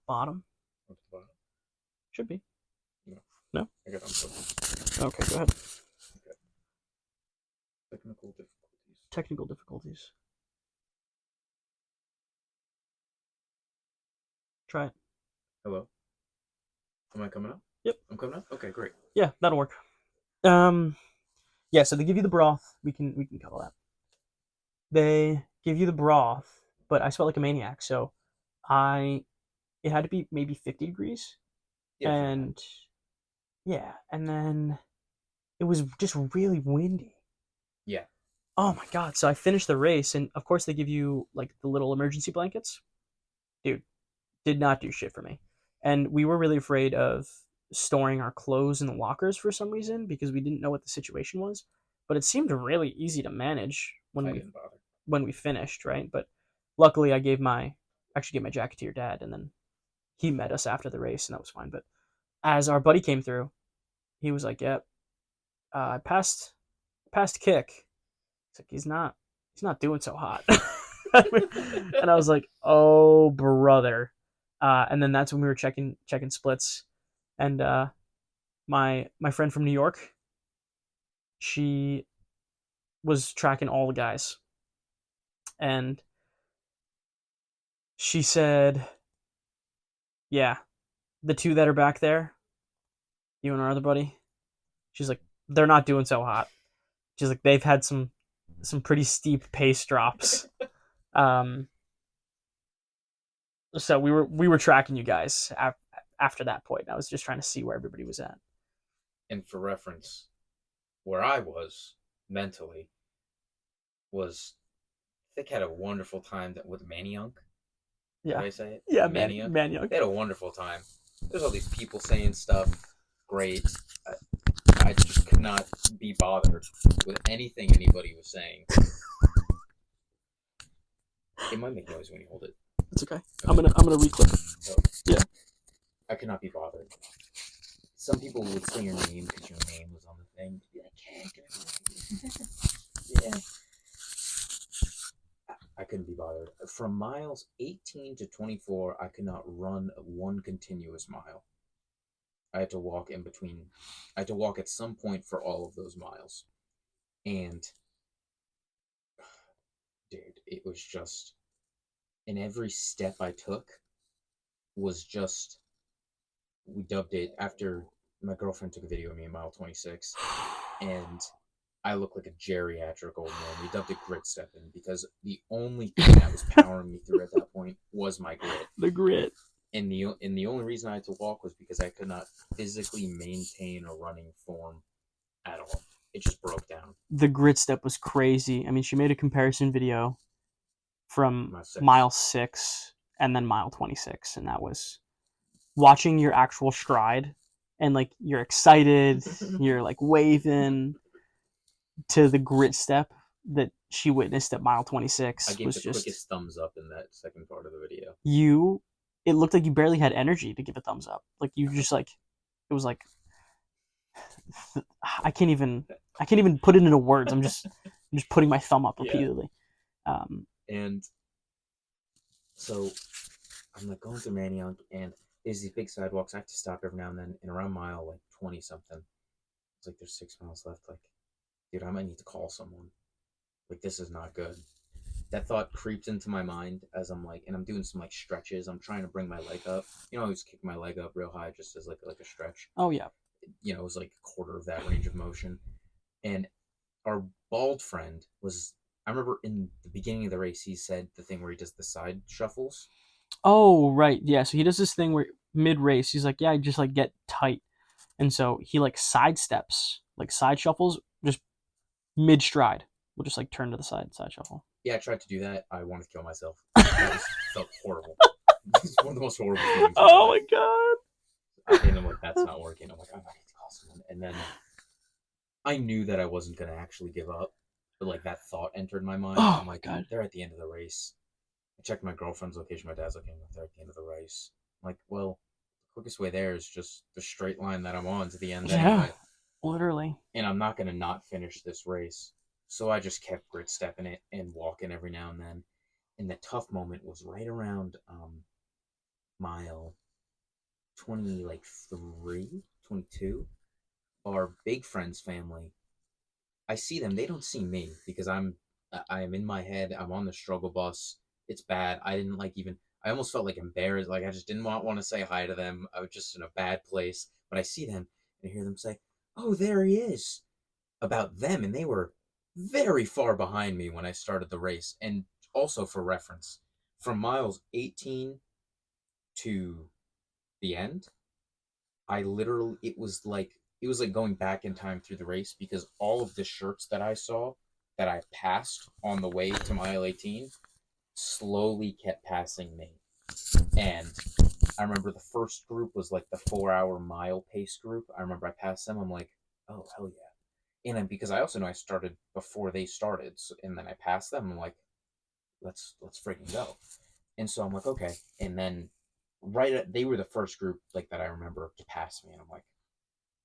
bottom. What's the bottom? Should be. No. No. I got unplugged. Okay, go ahead. Okay. Technical difficulties. Technical difficulties. Try it. Hello. Am I coming up? Yep. I'm coming up. Okay, great. Yeah, that'll work. Yeah. So they give you the broth. We can cover that. They give you the broth, but I sweat like a maniac. So it had to be maybe 50 degrees, Yeah. and yeah, and then it was just really windy. Yeah. Oh my god! So I finished the race, and of course they give you like the little emergency blankets. Dude, did not do shit for me. And we were really afraid of storing our clothes in the lockers for some reason because we didn't know what the situation was. But it seemed really easy to manage I didn't bother. when we finished, right? But luckily, I actually gave my jacket to your dad, and then he met us after the race, and that was fine. But as our buddy came through, he was like, "Yep, I passed Kick." He's like, he's not doing so hot." And I was like, "Oh, brother." And then that's when we were checking splits, and my friend from New York, she was tracking all the guys, and she said, "Yeah, the two that are back there, you and our other buddy." She's like, "They're not doing so hot." She's like, "They've had some pretty steep pace drops." Um, so we were tracking you guys after that point. I was just trying to see where everybody was at. And for reference, where I was mentally was Thick had a wonderful time with Maniunk. Yeah, Did I say it? yeah, Maniunk. man, young. They had a wonderful time. There's all these people saying stuff. Great. I just could not be bothered with anything anybody was saying. It might make noise when you hold it. It's okay. I'm gonna reclip it. So, Yeah. I could not be bothered. Some people would say your name because your name was on the thing. Be like, hey, yeah. I couldn't be bothered. From miles 18 to 24, I could not run one continuous mile. I had to walk in between. I had to walk at some point for all of those miles. And, dude, it was just. And every step I took was just. We dubbed it after my girlfriend took a video of me in mile 26. And I look like a geriatric old man. We dubbed it grit stepping because the only thing that was powering me through at that point was my grit. The grit. And the only reason I had to walk was because I could not physically maintain a running form at all. It just broke down. The grit step was crazy. I mean, she made a comparison video from Mile 6. mile 6 and then mile 26, and that was watching your actual stride, and like you're excited, you're like waving to the grit step that she witnessed at mile 26. I gave was the just quickest thumbs up in that second part of the video. it looked like you barely had energy to give a thumbs up. Like you just like, it was like, I can't even put it into words. I'm just putting my thumb up repeatedly. Yeah. And so I'm like going through Manayunk, and there's these big sidewalks. I have to stop every now and then. And around mile like 20 something, it's like there's 6 miles left. Like, dude, I might need to call someone. Like, this is not good. That thought creeps into my mind as I'm like, and I'm doing some like stretches. I'm trying to bring my leg up. You know, I was kicking my leg up real high just as like a stretch. Oh yeah. You know, it was like a quarter of that range of motion. And our bald friend was, I remember in the beginning of the race, he said the thing where he does the side shuffles. Oh, right. Yeah. So he does this thing where mid race, he's like, yeah, I just like get tight. And so he like sidesteps, like side shuffles, just mid stride. We'll just like turn to the side shuffle. Yeah, I tried to do that. I wanted to kill myself. That felt horrible. It's one of the most horrible feelings. Oh my god. And I'm like, that's not working. I'm like, I might need to call someone. And then I knew that I wasn't going to actually give up. But like that thought entered my mind. Oh I'm my like, god. They're at the end of the race. I checked my girlfriend's location, my dad's location. They're at the end of the race. I'm like, well, the quickest way there is just the straight line that I'm on to the end anyway. Literally. And I'm not going to not finish this race. So I just kept grit stepping it and walking every now and then. And the tough moment was right around mile 23, 22. Our big friend's family, I see them. They don't see me because I am in my head. I'm on the struggle bus. It's bad. I didn't like even. I almost felt like embarrassed. Like I just didn't want to say hi to them. I was just in a bad place. But I see them and I hear them say, "Oh, there he is." About them, and they were very far behind me when I started the race. And also for reference, from miles 18 to the end, I literally it was like going back in time through the race because all of the shirts that I saw that I passed on the way to mile 18 slowly kept passing me. And I remember the first group was like the 4-hour mile pace group. I remember I passed them. I'm like, oh, hell yeah. And then because I also know I started before they started, so, and then I passed them. I'm like, let's freaking go. And so I'm like, okay. And then they were the first group like that I remember to pass me, and I'm like,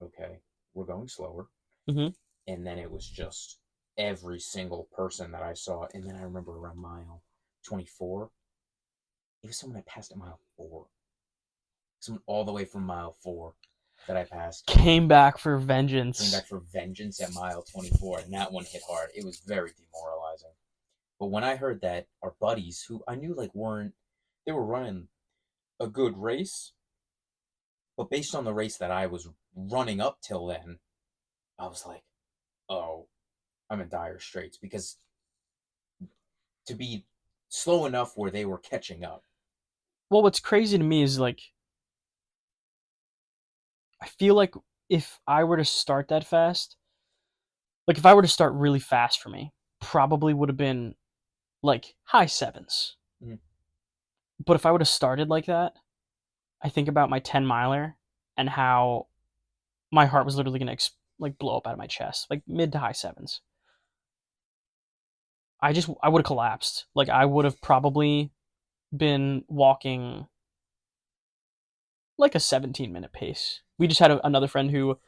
okay, we're going slower. Mm-hmm. And then it was just every single person that I saw. And then I remember around mile 24, it was someone I passed at mile 4. Someone all the way from mile 4 that I passed. Came back for vengeance. Came back for vengeance at mile 24, and that one hit hard. It was very demoralizing. But when I heard that our buddies, who I knew like they were running a good race, but based on the race that I was running up till then, I was like, oh, I'm in dire straits because to be slow enough where they were catching up. Well, what's crazy to me is like, I feel like if I were to start that fast, like if I were to start really fast for me, probably would have been like high 7s. Mm-hmm. But if I would have started like that, I think about my 10 miler and how my heart was literally going to like blow up out of my chest, like mid to high 7s. I would have collapsed. Like I would have probably been walking like a 17-minute pace. We just had another friend who,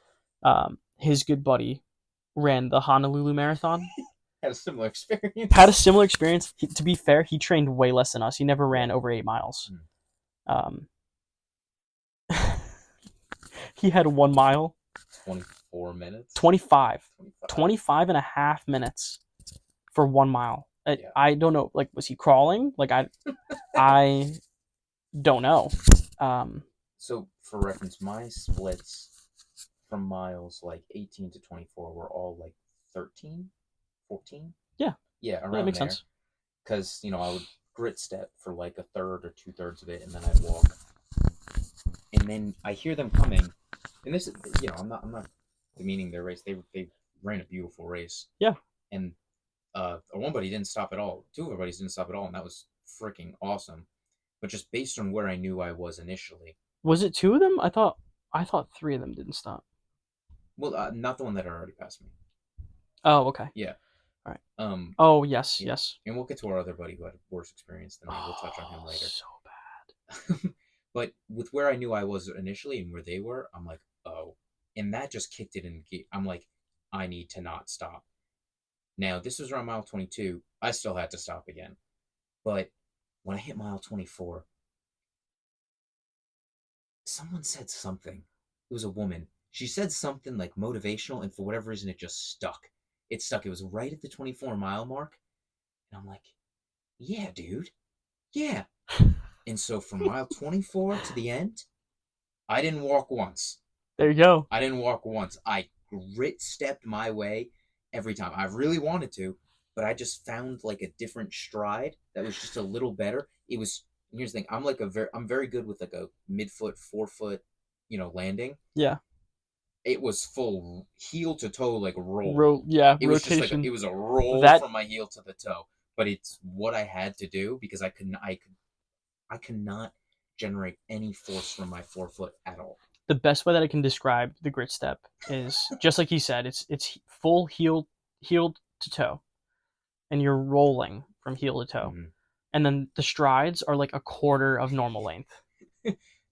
his good buddy ran the Honolulu Marathon. Had a similar experience. Had a similar experience. To be fair, he trained way less than us. He never ran over 8 miles. Um, he had 1 mile. 24 minutes. 25 and a half minutes for 1 mile. Yeah. I don't know. Like, was he crawling? Like, I don't know. So for reference, my splits from miles like 18 to 24 were all like 13, 14. Yeah. Yeah, That around makes there. sense. Because I would grit step for like a third or 2/3 of it, and then I'd walk. And then I hear them coming, and this, I'm not demeaning their race. They ran a beautiful race. Yeah. And one buddy didn't stop at all. Two of our buddies didn't stop at all, and that was freaking awesome. But just based on where I knew I was initially. Was it 2 of them? I thought 3 of them didn't stop. Well, not the one that had already passed me. Oh, okay. Yeah. All right. Oh, yes, yes. And we'll get to our other buddy who had a worse experience than me. We'll touch on him later. So bad. But with where I knew I was initially and where they were, I'm like, oh. And that just kicked it in. I'm like, I need to not stop. Now, this was around mile 22. I still had to stop again. But when I hit mile 24, someone said something. It was a woman. She said something like motivational, and for whatever reason, it just stuck. It stuck. It was right at the 24-mile mark. And I'm like, yeah, dude. Yeah. And so from mile 24 to the end, I didn't walk once. There you go. I didn't walk once. I grit stepped my way every time. I really wanted to, but I just found like a different stride that was just a little better. It was, here's the thing, I'm very good with like a midfoot, forefoot, landing. Yeah. It was full heel to toe, like roll. It was rotation. just like it was a roll from my heel to the toe. But it's what I had to do because I could not generate any force from my forefoot at all. The best way that I can describe the grit step is just like he said. It's full heel to toe, and you're rolling from heel to toe, and then the strides are like a quarter of normal length.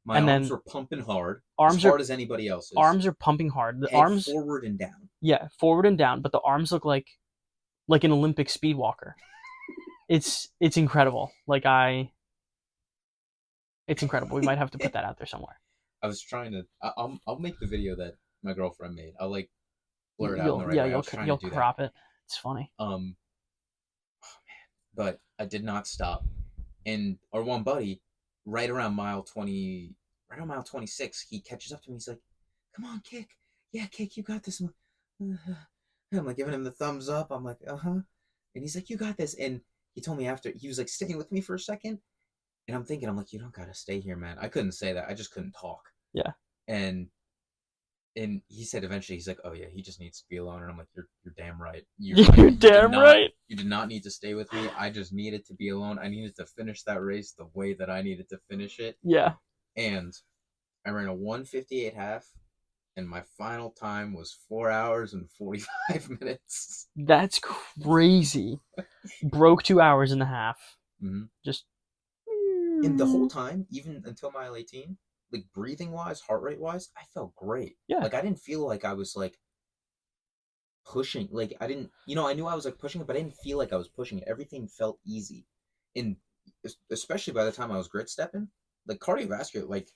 My arms were pumping hard, as hard as anybody else's. Arms are pumping hard. The Head arms forward and down. Yeah, forward and down, but the arms look like an Olympic speed walker. It's incredible. It's incredible. We might have to put that out there somewhere. I was trying to. I'll make the video that my girlfriend made. I'll like blur it out in the right way. You'll crop it. It's funny. Oh man, but I did not stop. And our one buddy, right around mile 26, he catches up to me. He's like, "Come on, kick. Yeah, kick. You got this." I'm like giving him the thumbs up. I'm like, and he's like, "You got this." And he told me after, he was like staying with me for a second. And I'm thinking, you don't gotta stay here, man. I couldn't say that. I just couldn't talk. Yeah. And he said eventually, he's like, "Oh yeah, he just needs to be alone." And I'm like, "You're damn right. You're damn right. You did not need to stay with me. I just needed to be alone. I needed to finish that race the way that I needed to finish it." Yeah. And I ran a 1:58 half, and my final time was 4 hours and 45 minutes. That's crazy. Broke 2 hours and a half. Mm-hmm. Just. And the whole time, even until mile 18, like breathing wise, heart rate wise, I felt great. Yeah. Like I didn't feel like I was like pushing. Like I didn't, I knew I was like pushing it, but I didn't feel like I was pushing it. Everything felt easy. And especially by the time I was grit stepping, like cardiovascular, like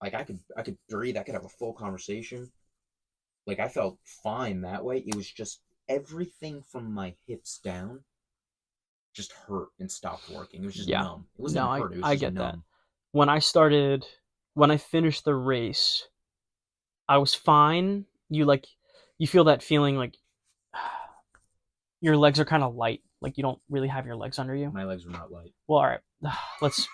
I could breathe. I could have a full conversation. Like I felt fine that way. It was just everything from my hips down just hurt and stopped working. It was just numb. It wasn't hurt. It was I just get numb. That. When I finished the race, I was fine. You feel that feeling like your legs are kind of light. Like you don't really have your legs under you. My legs were not light. Well, all right. Let's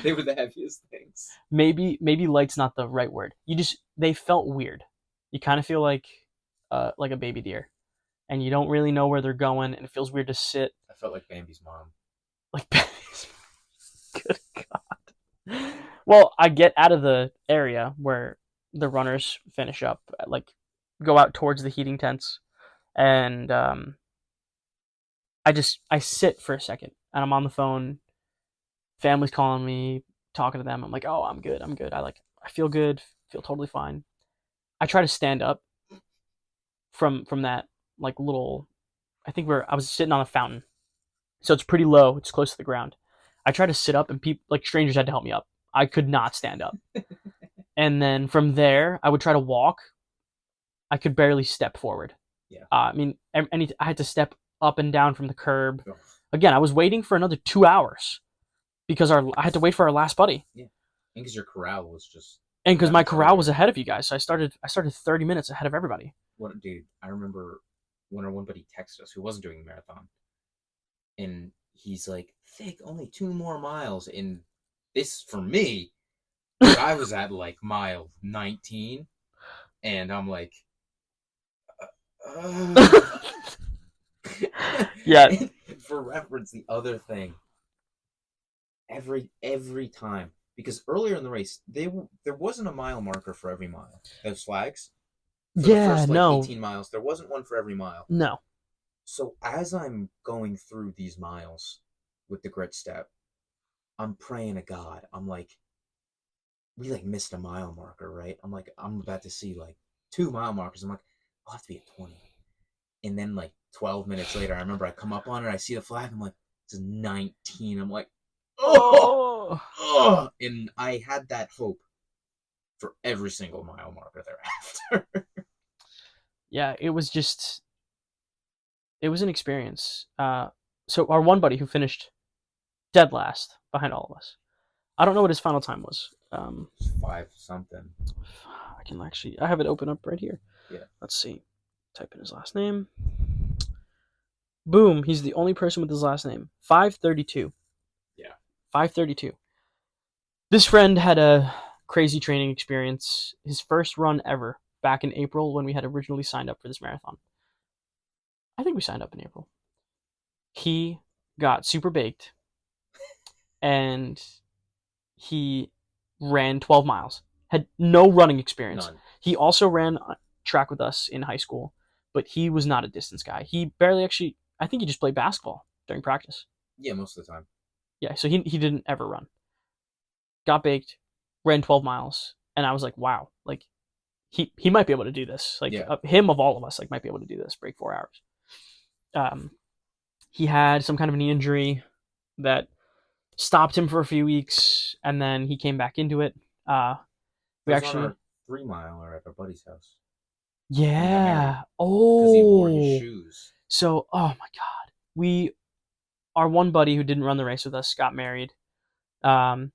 They were the heaviest things. Maybe light's not the right word. They felt weird. You kind of feel like a baby deer. And you don't really know where they're going, and it feels weird to sit. I felt like Bambi's mom. Like Bambi's mom. Good God. Well, I get out of the area where the runners finish up, go out towards the heating tents, and I sit for a second, and I'm on the phone. Family's calling me, talking to them. I'm like, oh, I'm good. I feel good, feel totally fine. I try to stand up from that like little. I think I was sitting on a fountain, so it's pretty low. It's close to the ground. I tried to sit up, and people like strangers had to help me up. I could not stand up. And then from there, I would try to walk. I could barely step forward. Yeah. I mean, I had to step up and down from the curb. Ugh. Again, I was waiting for another 2 hours because I had to wait for our last buddy. Yeah, and because your corral was just. And because that my much corral was earlier. ahead of you guys, so I started 30 minutes ahead of everybody. What, dude? I remember when our one buddy texted us who wasn't doing a marathon, and he's like, "Thick, only 2 more miles." And this for me, I was at like mile 19, and I'm like, Yeah. And for reference, the other thing, every time, because earlier in the race, there wasn't a mile marker for every mile. Those flags for the first like 18 miles, there wasn't one for every mile. No. So as I'm going through these miles with the grit step, I'm praying to God. I'm like, we like missed a mile marker, right? I'm like, I'm about to see like 2 mile markers. I'm like, I'll have to be at 20. And then like 12 minutes later, I remember I come up on it, I see the flag, I'm like, this is 19. I'm like, oh, and I had that hope for every single mile marker thereafter. Yeah, it was an experience. So our one buddy who finished dead last behind all of us, I don't know what his final time was. 5 something. I have it open up right here. Yeah. Let's see. Type in his last name. Boom, he's the only person with his last name. 532. Yeah. 532. This friend had a crazy training experience. His first run ever back in April when we had originally signed up for this marathon. I think we signed up in April. He got super baked and he ran 12 miles. Had no running experience. None. He also ran track with us in high school, but he was not a distance guy. He barely actually, I think he just played basketball during practice. Yeah, most of the time. Yeah, so he didn't ever run. Got baked, ran 12 miles, and I was like, wow, like he might be able to do this. Like him of all of us, like might be able to do this, break 4 hours. He had some kind of knee injury that stopped him for a few weeks, and then he came back into it. We actually on our 3 miler at our buddy's house. Yeah. Because he wore his Oh. shoes. So, oh my God. Our one buddy who didn't run the race with us got married. He ran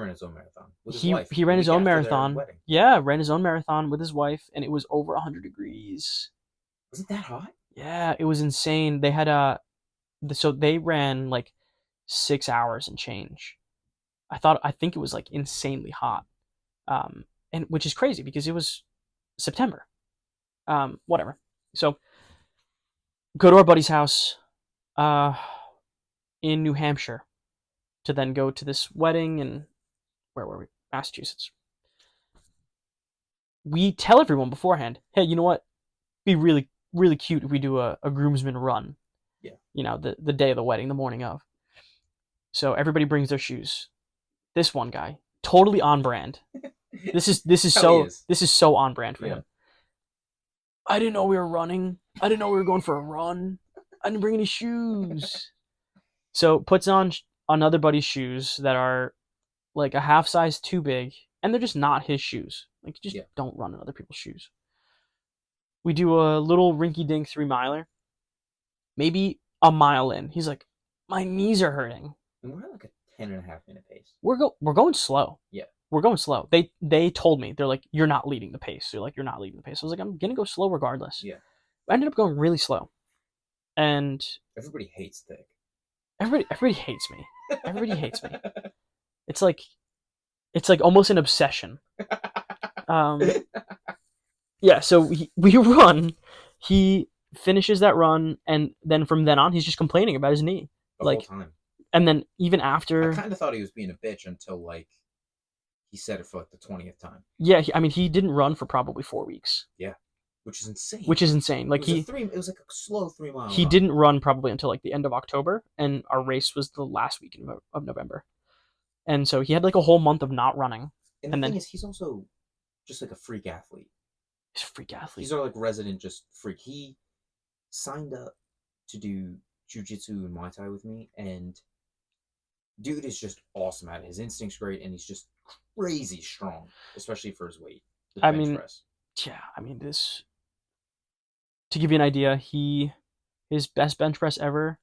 his own marathon with his wife. He ran his own marathon. Yeah, ran his own marathon with his wife, and it was over 100 degrees. Was it that hot? Yeah, it was insane. They had so they ran like 6 hours and change. I think it was like insanely hot. And which is crazy because it was September. Whatever. So go to our buddy's house in New Hampshire to then go to this wedding in, where were we? Massachusetts. We tell everyone beforehand, hey, you know what? It'd be really, really cute if we do a groomsman run. Yeah. You know, the day of the wedding, the morning of. So everybody brings their shoes. This one guy, totally on brand. This is so on brand for him. I didn't know we were running. I didn't know we were going for a run. I didn't bring any shoes. So puts on another buddy's shoes that are like a half size too big, and they're just not his shoes. Like, just don't run in other people's shoes. We do a little rinky-dink 3-miler. Maybe a mile in, he's like, my knees are hurting. And we're at like a 10.5-minute pace. We're going slow. Yeah. We're going slow. They told me, they're like, you're not leading the pace. They're like, you're not leading the pace. I was like, I'm gonna go slow regardless. Yeah. I ended up going really slow. And everybody hates Thick. Everybody hates me. Everybody hates me. It's like almost an obsession. Yeah, so we run. He finishes that run, and then from then on, he's just complaining about his knee. The whole time. And then even after... I kind of thought he was being a bitch until, like, he said it for, like, the 20th time. Yeah, he didn't run for probably 4 weeks. Yeah, which is insane. Like, it was like a slow 3-mile He run. didn't run probably until, like, the end of October, and our race was the last week of November. And so he had, like, a whole month of not running. And the thing is, he's also just, like, a freak athlete. He's a freak athlete. He's our, like, resident just freak. signed up to do jujitsu and Muay Thai with me, and dude is just awesome at it. His instinct's great, and he's just crazy strong, especially for his weight. The I bench mean, press. yeah, this, to give you an idea, his best bench press ever,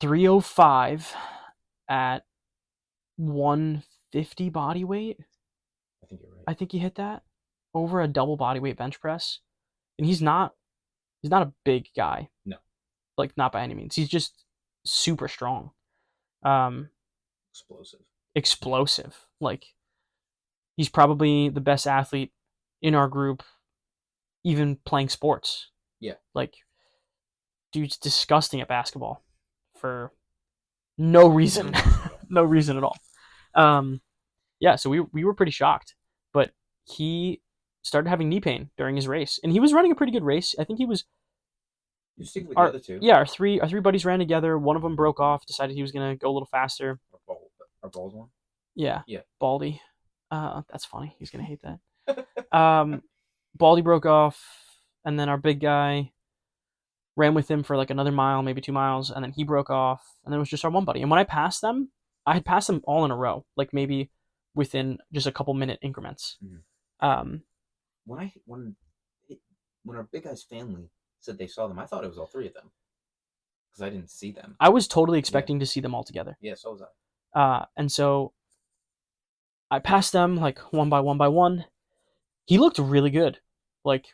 305 at 150 body weight. I think you're right. I think he hit that over a double body weight bench press, and he's not a big guy. No. Like, not by any means. He's just super strong. Um, explosive. Like, he's probably the best athlete in our group, even playing sports. Yeah. Like, dude's disgusting at basketball for no reason. No reason at all. Yeah, so we were pretty shocked. But he started having knee pain during his race. And he was running a pretty good race. I think he was... You sticking with the other two? Yeah, our three buddies ran together. One of them broke off, decided he was going to go a little faster. Our Balls one? Yeah. Yeah. Baldy. That's funny. He's going to hate that. Baldy broke off, and then our big guy ran with him for like another mile, maybe 2 miles, and then he broke off, and then it was just our one buddy. And when I passed them, I had passed them all in a row, like maybe within just a couple minute increments. Mm-hmm. When our big guy's family said they saw them, I thought it was all three of them because I didn't see them. I was totally expecting to see them all together. Yeah, so was I. And so I passed them like one by one. He looked really good. Like,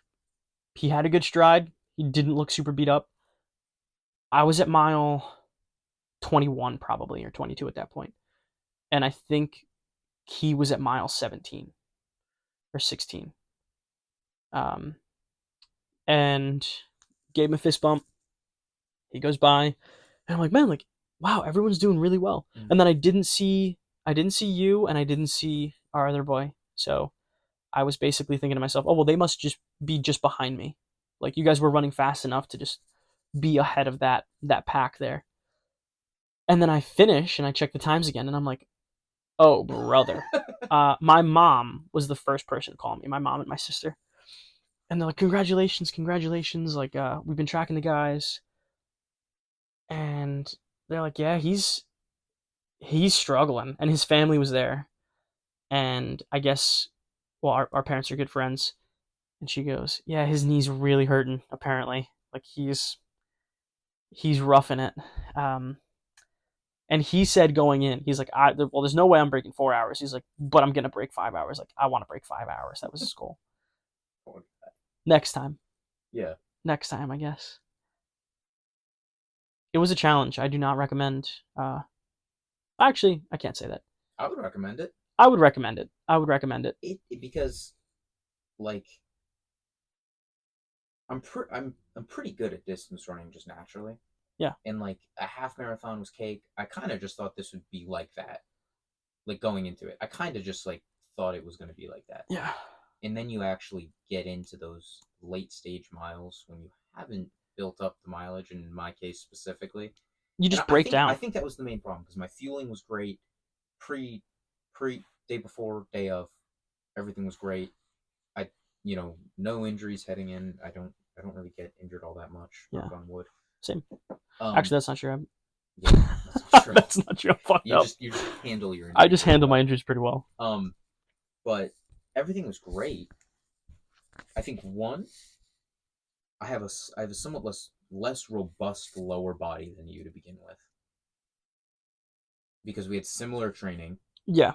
he had a good stride. He didn't look super beat up. I was at mile 21 probably, or 22 at that point. And I think he was at mile 17 or 16. And gave him a fist bump. He goes by, and I'm like, man, like, wow, everyone's doing really well. Mm-hmm. And then I didn't see you, and I didn't see our other boy. So I was basically thinking to myself, oh, well, they must just be just behind me. Like, you guys were running fast enough to just be ahead of that pack there. And then I finish, and I check the times again, and I'm like, oh, brother. My mom was the first person to call me, my mom and my sister. And they're like, congratulations. Like, we've been tracking the guys. And they're like, yeah, he's struggling. And his family was there. And I guess, well, our parents are good friends. And she goes, yeah, his knee's really hurting, apparently. Like, he's roughing it. And he said going in, he's like, well, there's no way I'm breaking 4 hours. He's like, but I'm going to break 5 hours. Like, I want to break 5 hours. That was his goal. Next time. Yeah. Next time, I guess. It was a challenge. I do not recommend. Actually, I can't say that. I would recommend it. I would recommend it. Because, like, I'm pretty good at distance running just naturally. Yeah. And like a half marathon was cake. I kind of just thought this would be like that. Like, going into it, I kind of just like thought it was going to be like that. Yeah. And then you actually get into those late stage miles when you haven't built up the mileage, and in my case specifically, you just break down. I think that was the main problem, because my fueling was great. Pre day before, day of, everything was great. No injuries heading in. I don't really get injured all that much. Yeah. Knock on wood. Same. Actually, that's not true. Yeah, that's not true. That's not true. I'm fucked up. You just handle your injuries. I just handle my injuries pretty well. But everything was great. I think I have a somewhat less robust lower body than you to begin with, because we had similar training. Yeah.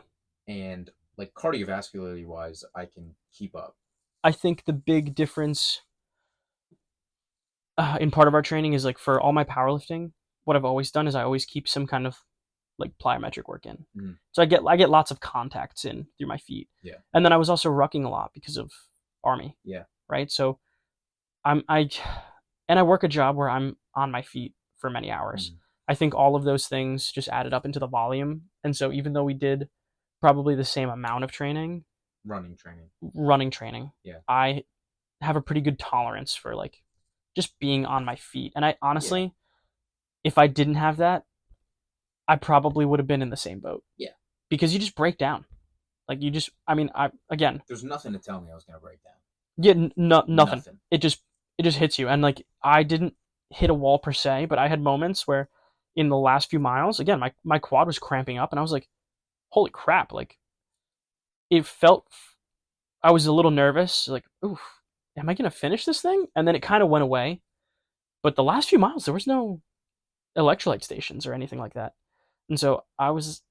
And like cardiovascularly wise, I can keep up. I think the big difference in part of our training is, like, for all my powerlifting, what I've always done is I always keep some kind of like plyometric work in. Mm-hmm. So I get lots of contacts in through my feet. Yeah. And then I was also rucking a lot because of Army. Yeah. Right. So I work a job where I'm on my feet for many hours. Mm-hmm. I think all of those things just added up into the volume. And so even though we did probably the same amount of training, running training, yeah, I have a pretty good tolerance for like just being on my feet. And I honestly, if I didn't have that, I probably would have been in the same boat. Yeah. Because you just break down. Like, again, there's nothing to tell me I was going to break down. Yeah, nothing. It just, it just hits you. And like I didn't hit a wall per se, but I had moments where in the last few miles, again, my quad was cramping up, and I was like, holy crap! Like it felt, I was a little nervous, like, oof, am I gonna finish this thing? And then it kind of went away. But the last few miles, there was no electrolyte stations or anything like that, and so I was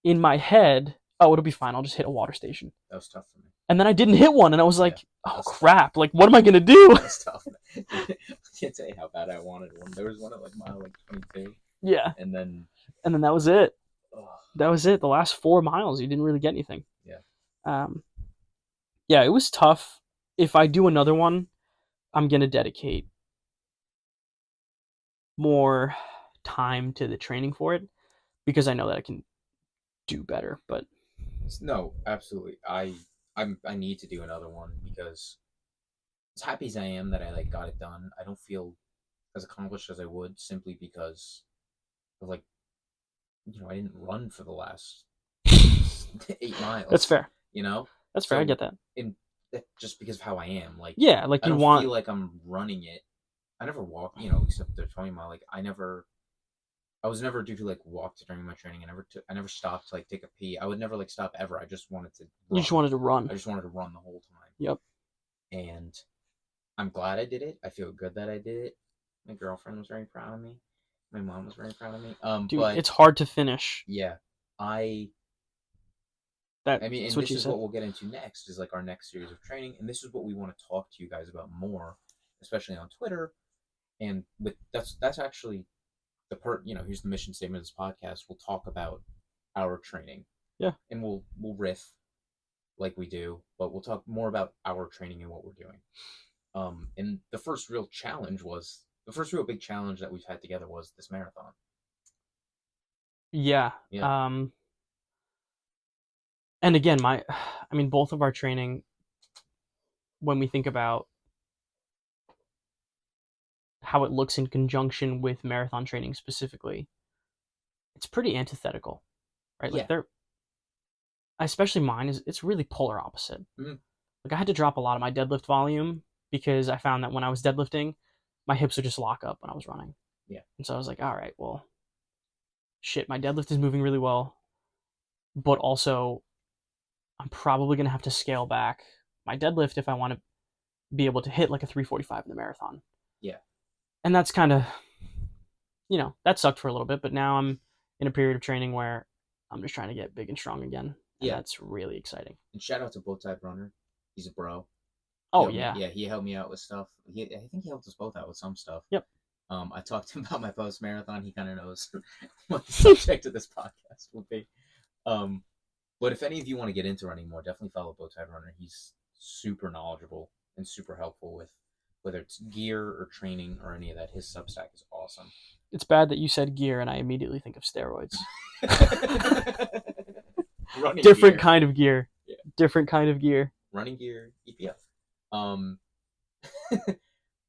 in my head, oh, it'll be fine. I'll just hit a water station. That was tough for me. And then I didn't hit one, and I was Yeah, like, oh that's crap! Like, what am I gonna do? That's tough. I can't tell you how bad I wanted one. There was one at like mile like 22, Yeah, and then and then that was it. oh, That was it. The last 4 miles, you didn't really get anything. yeah, Um, yeah, it was tough. If I do another one, I'm gonna dedicate more time to the training for it because I know that I can do better. But no, absolutely. I need to do another one because as happy as I am that I like got it done, I don't feel as accomplished as I would simply because of like I didn't run for the last 8 miles. that's fair. You know, That's fair. I so get that. in just because of how I am, like Yeah, like I you don't want. feel like I'm running it. I never walk, except the 20 mile. Like I was never due to like walk during my training. I never stopped to like take a pee. I would never like stop ever. I just wanted to You just run. wanted to run. I just wanted to run the whole time. Yep. And I'm glad I did it. I feel good that I did it. My girlfriend was very proud of me. My mom was very proud of me. Dude, But it's hard to finish. yeah, I That's mean, and what this you is said. what we'll get into next is like our next series of training, and this is what we want to talk to you guys about more, especially on Twitter. And with that's actually here's the mission statement of this podcast. We'll talk about our training, Yeah. and we'll riff like we do, but we'll talk more about our training and what we're doing. And the first real big challenge that we've had together was this marathon. Yeah. Yeah. And again, I mean, both of our training, when we think about how it looks in conjunction with marathon training specifically, it's pretty antithetical, right? Yeah. Like they're, especially mine is, it's really polar opposite. Mhm. Like I had to drop a lot of my deadlift volume because I found that when I was deadlifting, my hips would just lock up when I was running. Yeah. And so I was like, all right, well, shit, my deadlift is moving really well, but also I'm probably going to have to scale back my deadlift if I want to be able to hit like a 345 in the marathon. Yeah. And that's kind of, that sucked for a little bit, but now I'm in a period of training where I'm just trying to get big and strong again. And Yeah. that's really exciting. And shout out to Bowtie Runner. He's a bro. Oh, yeah. Yeah, he helped me out with stuff. I think he helped us both out with some stuff. Yep. I talked to him about my post marathon. He kind of knows what the subject of this podcast will be. But if any of you want to get into running more, definitely follow Bowtie Runner. He's super knowledgeable and super helpful with whether it's gear or training or any of that. His Substack is awesome. It's bad that you said gear and I immediately think of steroids. Running Different gear. kind of gear. Yeah. Different kind of gear. Running gear, EPF.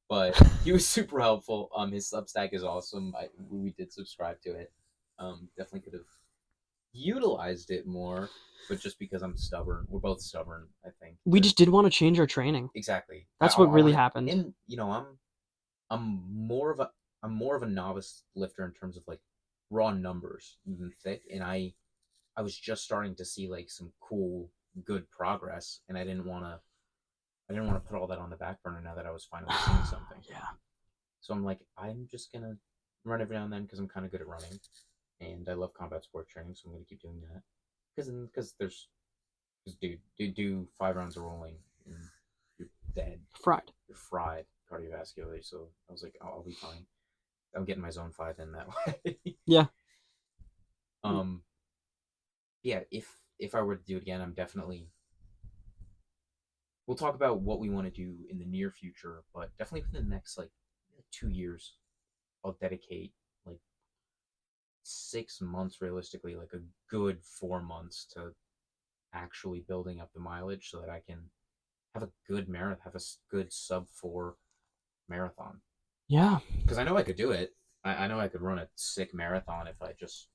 But he was super helpful. His Substack is awesome. We did subscribe to it. Definitely could have utilized it more, but just because I'm stubborn, we're both stubborn. I think We just did want to change our training. exactly. That's what really happened. And I'm more of a novice lifter in terms of like raw numbers than thick, and I was just starting to see like some cool, good progress, and I didn't want to put all that on the back burner now that I was finally seeing something. Yeah. So I'm like, I'm just gonna run every now and then because I'm kind of good at running, and I love combat sport training, so I'm gonna keep doing that. Because do 5 rounds of rolling, and you're dead. Fried. You're fried cardiovascularly. So I was like, I'll be fine. I'm getting my zone 5 in that way. Yeah. Yeah. If I were to do it again, I'm definitely. We'll talk about what we want to do in the near future, but definitely within the next like 2 years, I'll dedicate like 6 months realistically, like a good 4 months to actually building up the mileage so that I can have a good marathon, have a good sub-4 marathon. Yeah. Because I know I could do it. I know I could run a sick marathon if I just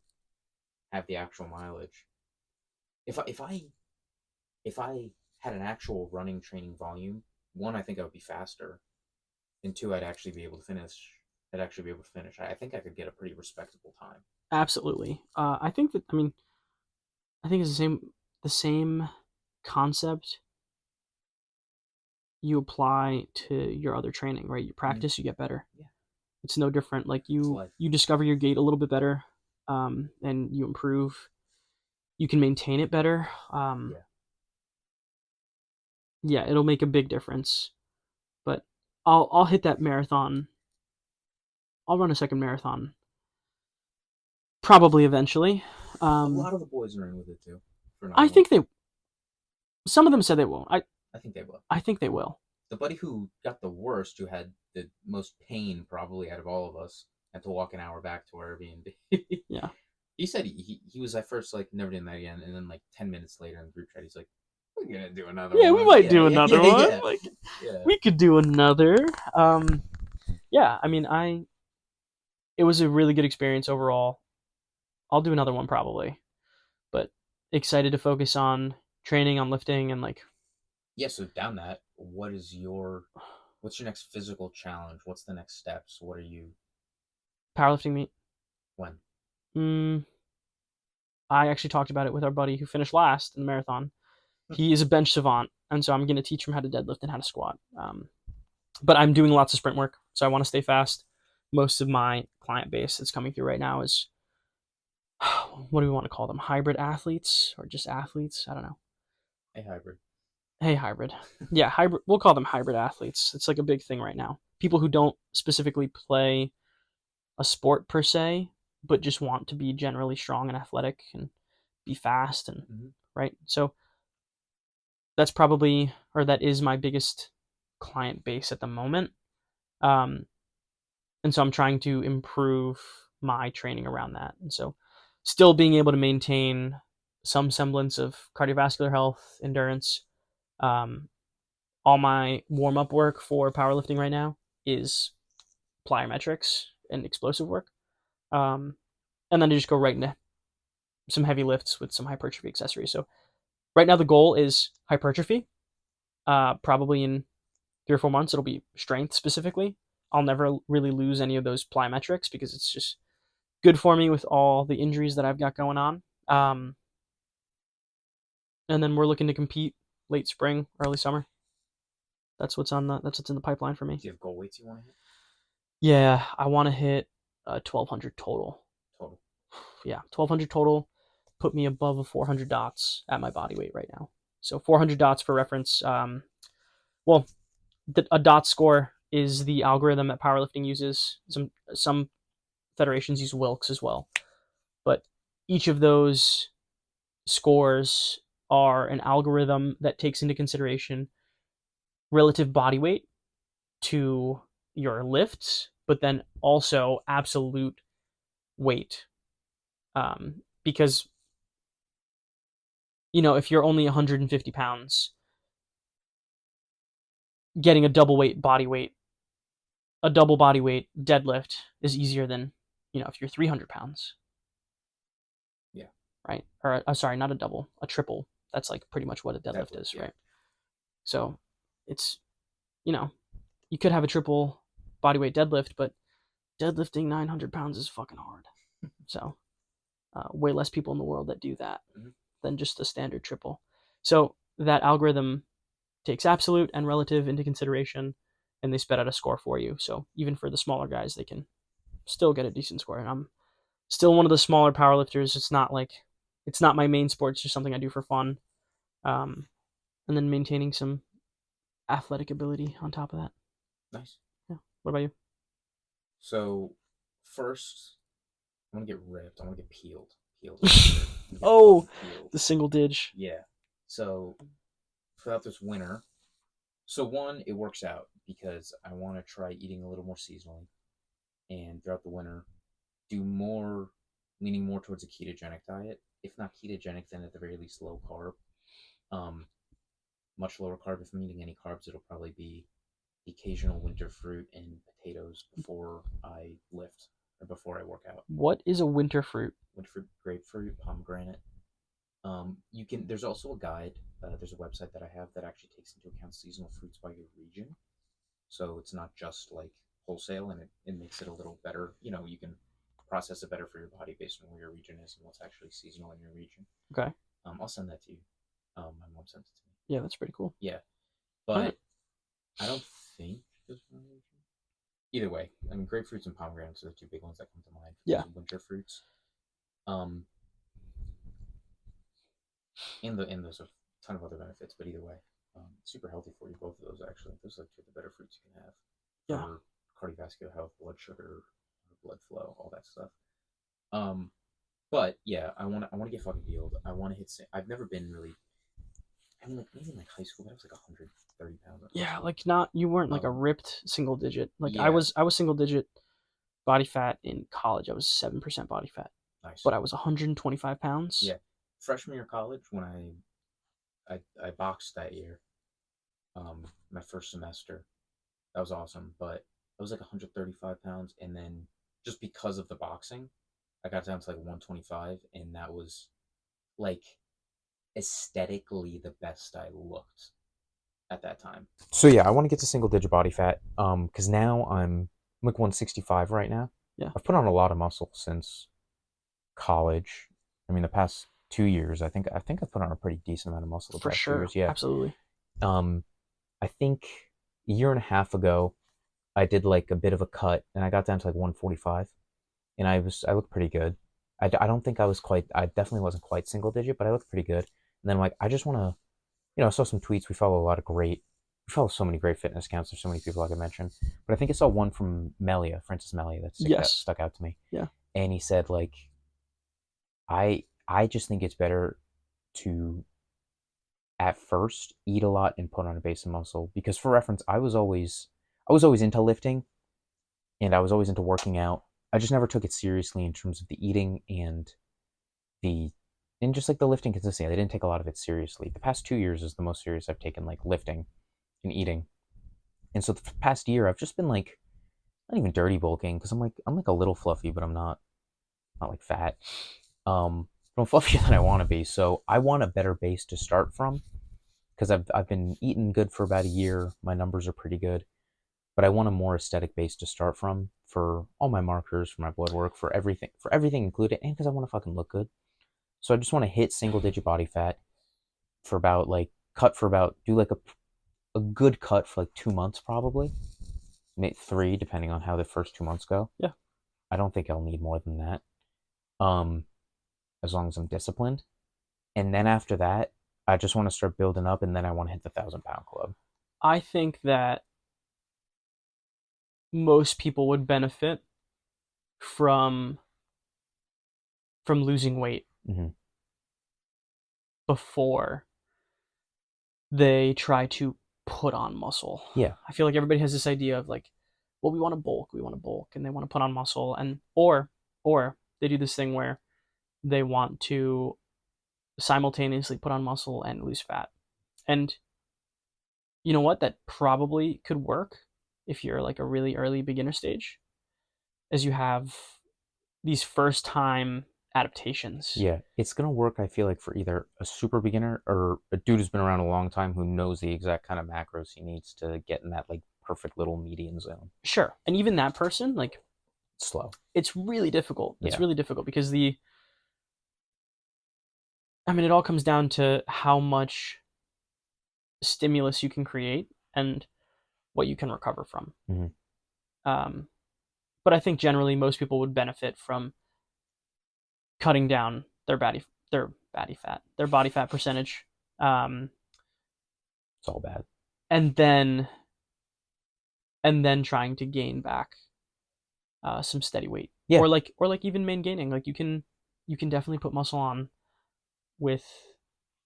have the actual mileage. If I had an actual running training volume, one, I think I would be faster. and two, I'd actually be able to finish. I'd actually be able to finish. I think I could get a pretty respectable time. Absolutely. I think that, I mean, I think it's the same concept you apply to your other training, right? You practice, you get better. Yeah. It's no different. Like It's you life. you discover your gait a little bit better, and you improve. You can maintain it better. Yeah. Yeah, it'll make a big difference. But I'll hit that marathon. I'll run a second marathon probably eventually. A Um, lot of the boys are in with it too. For another I one, think they. Some of them said they won't. I think they will. I think they will. The buddy who got the worst, who had the most pain probably out of all of us, had to walk an hour back to our Airbnb. Yeah. He said he was at first like never doing that again, and then like 10 minutes later in the group chat, he's like, "We're gonna do another Yeah, one." we might Yeah, do yeah, another yeah, one. yeah, Like yeah. we could do another. Yeah, I mean, it was a really good experience overall. I'll do another one probably, but excited to focus on training, on lifting, and like Yeah. So down that, what's your next physical challenge? What's the next steps? What are you powerlifting meet. when? Mm, I actually talked about it with our buddy who finished last in the marathon. He is a bench savant, and so I'm going to teach him how to deadlift and how to squat. But I'm doing lots of sprint work, so I want to stay fast. Most of my client base that's coming through right now is what do we want to call them? Hybrid athletes or just athletes? I don't know. A hybrid. Hey, hybrid. Yeah, hybrid. We'll call them hybrid athletes. It's like a big thing right now. People who don't specifically play a sport per se, but just want to be generally strong and athletic and be fast and Mm-hmm. right. So that's probably, or that is my biggest client base at the moment. Um, and so I'm trying to improve my training around that. And so still being able to maintain some semblance of cardiovascular health, endurance. Um, all my warm up work for powerlifting right now is plyometrics and explosive work. And then to just go right into some heavy lifts with some hypertrophy accessories. So right now the goal is hypertrophy. Probably in 3 or 4 months it'll be strength specifically. I'll never really lose any of those plyometrics because it's just good for me with all the injuries that I've got going on. And then we're looking to compete late spring, early summer. That's what's in the pipeline for me. Do you have goal weights you want to hit? Yeah, I want to hit 1,200 total. Total. Yeah, 1,200 total. Put me above a 400 dots at my body weight right now. So 400 dots for reference. Well, a dot score is the algorithm that powerlifting uses. Some federations use Wilks as well, but each of those scores are an algorithm that takes into consideration relative body weight to your lifts, but then also absolute weight. Because if you're only 150 pounds, getting a double body weight deadlift is easier than if you're 300 pounds. Yeah. Right. Or sorry, not a double, a triple. That's like pretty much what a deadlift is, Yeah. right? So it's you could have a triple body weight deadlift, but deadlifting 900 pounds is fucking hard. So way less people in the world that do that than just the standard triple. So that algorithm takes absolute and relative into consideration, and they spit out a score for you. So even for the smaller guys, they can still get a decent score. And I'm still one of the smaller powerlifters. It's not my main sport. It's just something I do for fun. And then maintaining some athletic ability on top of that. Nice. Yeah. What about you? So first, I want to get ripped. I want to get peeled. Peeled. Oh, peeled. the single dig. Yeah. So throughout this winter, so one, it works out because I want to try eating a little more seasonally, and throughout the winter, do more, leaning more towards a ketogenic diet. If not ketogenic, then at the very least low carb. Much lower carb. If I'm eating any carbs, it'll probably be the occasional winter fruit and potatoes before I lift or before I work out. What is a winter fruit? Winter fruit, grapefruit, pomegranate. You can. There's also a guide. There's a website that I have that actually takes into account seasonal fruits by your region. so it's not just like wholesale, and it makes it a little better. You can process it better for your body based on where your region is and what's actually seasonal in your region. Okay. I'll send that to you. My mom sent it to me. Yeah, that's pretty cool. Yeah, All right. but I don't think there's variation. Either way, I mean, grapefruits and pomegranates are the two big ones that come to mind for Yeah. those winter fruits. And there's a ton of other benefits, but either way, super healthy for you. Both of those actually, those are like two of the better fruits you can have Yeah. for cardiovascular health, blood sugar, blood flow, all that stuff. Um, but yeah, I want to get fucking healed. I want to hit. I've never been really. I mean, like maybe in like high school, but I was like 130 pounds in high Yeah, school. like not you weren't like a Um, ripped single digit. Like I yeah, was I was single digit body fat in college. I was 7% body fat, nice. but I was 125 pounds. Yeah, freshman year of college when I boxed that year. My first semester, that was awesome. But I was like 135 pounds, and then just because of the boxing, I got down to like 125, and that was like aesthetically the best I looked at that time. So yeah, I want to get to single digit body fat. Because now I'm like 165 right now. Yeah. I've put on a lot of muscle since college. I mean, the past 2 years, I think I've put on a pretty decent amount of muscle the For past two sure. years. Yeah. Absolutely. Um, I think a year and a half ago, I did like a bit of a cut, and I got down to like 145, and I looked pretty good. I don't think I definitely wasn't quite single digit, but I looked pretty good. And then I'm like, I just want to, I saw some tweets. We follow so many great fitness accounts. There's so many people, like I mentioned, but I think I saw one from Francis Melia, that Yes. stuck out to me. Yeah. And he said like, I just think it's better to at first eat a lot and put on a base of muscle, because for reference, I was always into lifting, and I was always into working out. I just never took it seriously in terms of the eating the and just like the lifting consistency. I didn't take a lot of it seriously. The past 2 years is the most serious I've taken like lifting and eating. And so the past year I've just been like not even dirty bulking, because I'm like a little fluffy, but I'm not like fat. But I'm fluffier than I want to be. So I want a better base to start from, because I've been eating good for about a year. My numbers are pretty good, but I want a more aesthetic base to start from for all my markers, for my blood work, for everything included, and because I want to fucking look good. So I just want to hit single digit body fat for about like cut for about do like a good cut for like 2 months probably, maybe three depending on how the first 2 months go. Yeah. I don't think I'll need more than that. Um, as long as I'm disciplined, and then after that, I just want to start building up, and then I want to hit the 1,000 pound club. I think that most people would benefit from losing weight Mm-hmm. before they try to put on muscle. Yeah. I feel like everybody has this idea of like, well, we want to bulk, and they want to put on muscle, and or they do this thing where they want to simultaneously put on muscle and lose fat. And you know what? That probably could work if you're like a really early beginner stage, as you have these first time adaptations. Yeah, it's gonna work. I feel like for either a super beginner or a dude who's been around a long time who knows the exact kind of macros he needs to get in that like perfect little median zone. Sure. And even that person, like, Slow. it's really difficult. It's Yeah. really difficult because it all comes down to how much stimulus you can create and what you can recover from. Mhm. But I think generally most people would benefit from cutting down their body fat percentage, It's all bad. and then trying to gain back some steady weight. Yeah. Or like even maintaining. Like you can definitely put muscle on with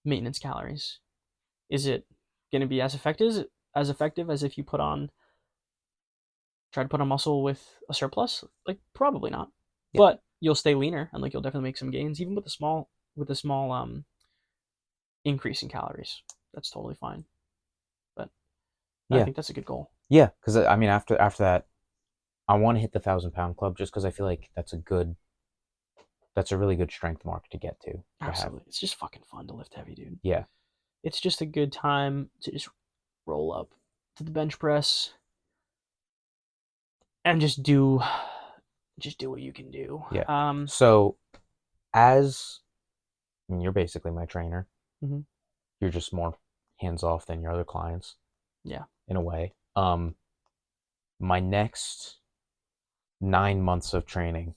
maintenance calories. Is it going to be as effective as if you try to put on muscle with a surplus? Like probably not. Yeah. But you'll stay leaner, and like you'll definitely make some gains even with a small increase in calories. That's totally fine. But I think that's a good goal. Yeah, because I mean, after that, I want to hit the 1,000 pound club, just because I feel like that's a really good strength mark to get to. Absolutely. It's just fucking fun to lift heavy, dude. Yeah. It's just a good time to just roll up to the bench press, and just do what you can do. Yeah. So, as I mean, you're basically my trainer. Mhm. You're just more hands off than your other clients. Yeah. In a way. My next 9 months of training,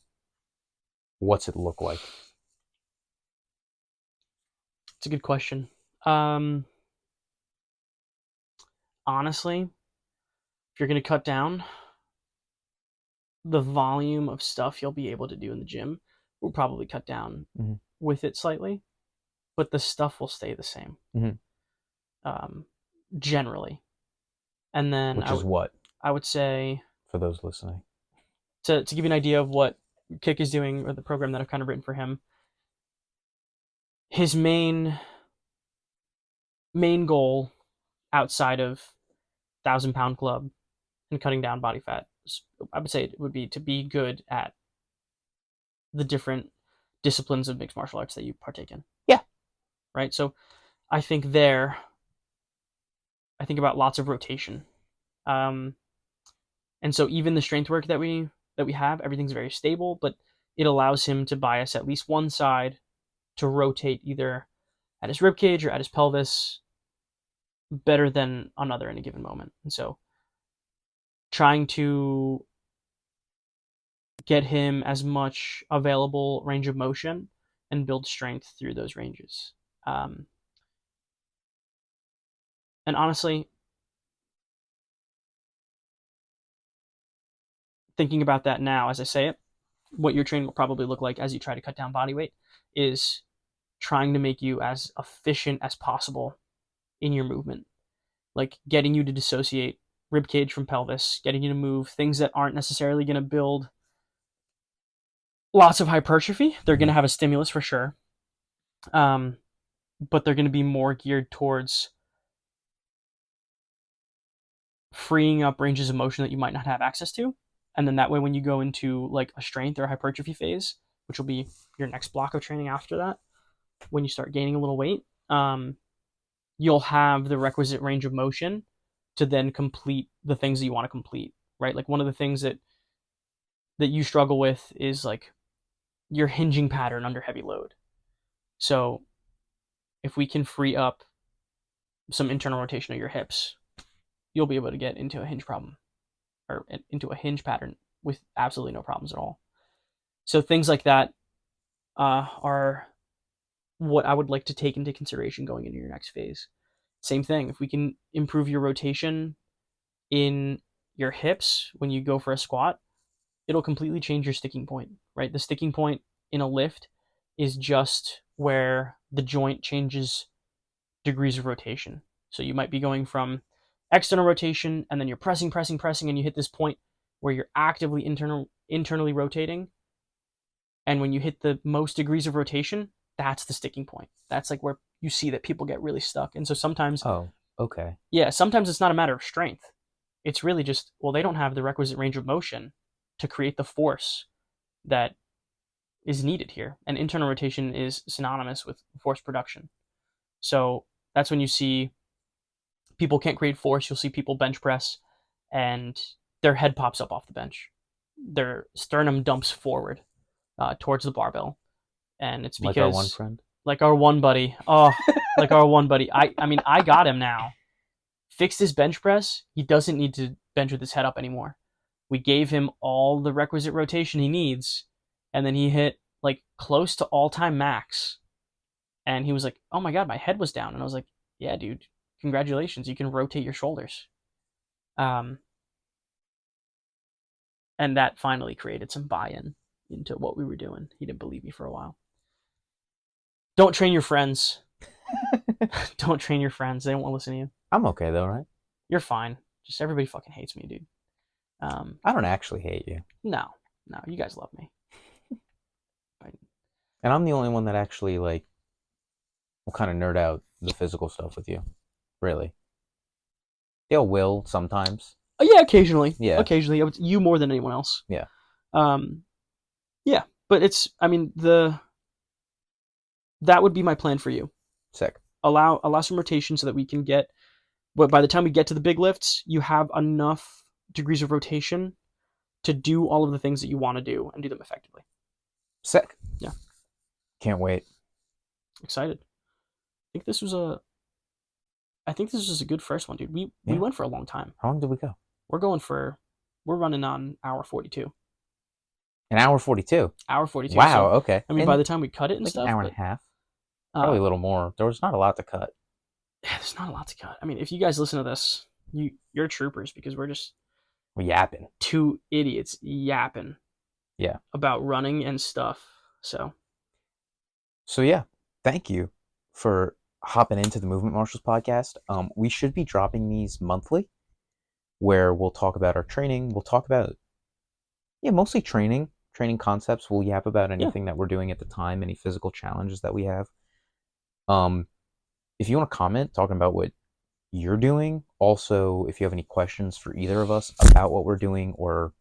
what's it look like? It's a good question. Honestly, if you're going to cut down, the volume of stuff you'll be able to do in the gym will probably cut down with it slightly, but the stuff will stay the same. Generally. And then Which is what? I would say, for those listening, to give you an idea of what Kick is doing, or the program that I've kind of written for him, his main goal outside of 1,000-pound club and cutting down body fat, I would say it would be to be good at the different disciplines of mixed martial arts that you partake in. Yeah. Right? So I think about lots of rotation. And so even the strength work that we have, everything's very stable, but it allows him to bias at least one side to rotate either at his rib cage or at his pelvis better than another in a given moment. And so trying to get him as much available range of motion and build strength through those ranges. And honestly, thinking about that now as I say it, what your training will probably look like as you try to cut down body weight is trying to make you as efficient as possible in your movement. Like getting you to dissociate rib cage from pelvis, getting you to move things that aren't necessarily going to build lots of hypertrophy. They're going to have a stimulus for sure. But they're going to be more geared towards freeing up ranges of motion that you might not have access to. And then that way, when you go into like a strength or a hypertrophy phase, which will be your next block of training after that, when you start gaining a little weight, you'll have the requisite range of motion to then complete the things that you want to complete, right? Like one of the things that you struggle with is like your hinging pattern under heavy load. So if we can free up some internal rotation of your hips, you'll be able to get into a hinge problem or into a hinge pattern with absolutely no problems at all. So things like that are what I would like to take into consideration going into your next phase. Same thing, if we can improve your rotation in your hips when you go for a squat, it'll completely change your sticking point, right? The sticking point in a lift is just where the joint changes degrees of rotation. So you might be going from external rotation and then you're pressing, and you hit this point where you're actively internally rotating. And when you hit the most degrees of rotation, that's the sticking point. That's like where you see that people get really stuck. And so sometimes, okay. Yeah, sometimes it's not a matter of strength. It's really just, well, they don't have the requisite range of motion to create the force that is needed here. And internal rotation is synonymous with force production. So that's when you see people can't create force. You'll see people bench press and their head pops up off the bench. Their sternum dumps forward towards the barbell. And it's because... Like our one friend? Like our one buddy. Oh, like our one buddy. I mean, I got him now. Fixed his bench press. He doesn't need to bench with his head up anymore. We gave him all the requisite rotation he needs, and then he hit like close to all-time max. And he was like, "Oh my god, my head was down." And I was like, "Yeah, dude, congratulations. You can rotate your shoulders." And that finally created some buy-in into what we were doing. He didn't believe me for a while. Don't train your friends. Don't train your friends. They don't want to listen to you. I'm okay though, right? You're fine. Just everybody fucking hates me, dude. I don't actually hate you. No, you guys love me. And I'm the only one that actually like will kind of nerd out the physical stuff with you. Really. They'll will sometimes. Yeah, occasionally. Yeah. Occasionally. You more than anyone else. Yeah. Yeah, but it's, I mean, that would be my plan for you. Sick. Allow some rotation so that we can get, but by the time we get to the big lifts, you have enough degrees of rotation to do all of the things that you want to do and do them effectively. Sick. Yeah. Can't wait. Excited. I think this was a good first one, dude. We went for a long time. How long did we go? We're running on hour 42. An hour 42. Hour 42. Wow, So, okay. I mean, by the time we cut it and like stuff, an hour and a half. Probably a little more. There was not a lot to cut. Yeah, there's not a lot to cut. I mean, if you guys listen to this, you're troopers, because we're yapping. two idiots yapping. Yeah. About running and stuff. So yeah, thank you for hopping into the Movement Marshals podcast. We should be dropping these monthly, where we'll talk about our training. We'll talk about mostly training concepts. We'll yap about anything that we're doing at the time, any physical challenges that we have. If you want to comment talking about what you're doing, also if you have any questions for either of us about what we're doing, or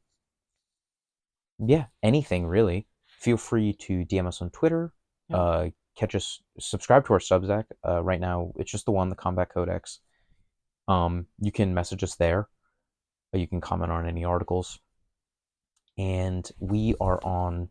anything really, feel free to DM us on Twitter. Catch us, subscribe to our Substack. Right now it's just the one, the Combat Codex. You can message us there. You can comment on any articles. And we are on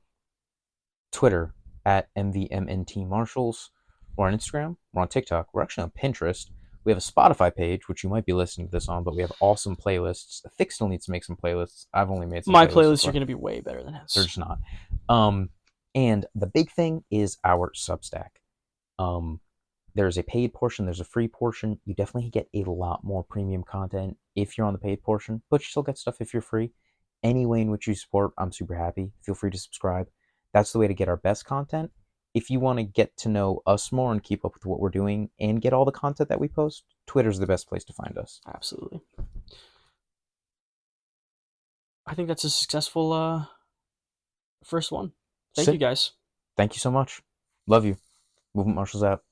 Twitter at MVMNT Marshals. We're on Instagram. We're on TikTok. We're actually on Pinterest. We have a Spotify page, which you might be listening to this on, but we have awesome playlists. Thick still needs to make some playlists. I've only made some. My playlists are going to be way better than his. They're just not. And the big thing is our Substack. There's a paid portion. There's a free portion. You definitely get a lot more premium content if you're on the paid portion, but you still get stuff if you're free. Any way in which you support, I'm super happy. Feel free to subscribe. That's the way to get our best content. If you want to get to know us more and keep up with what we're doing and get all the content that we post, Twitter's the best place to find us. Absolutely. I think that's a successful first one. Thank you, guys. Thank you so much. Love you. Movement Marshals out.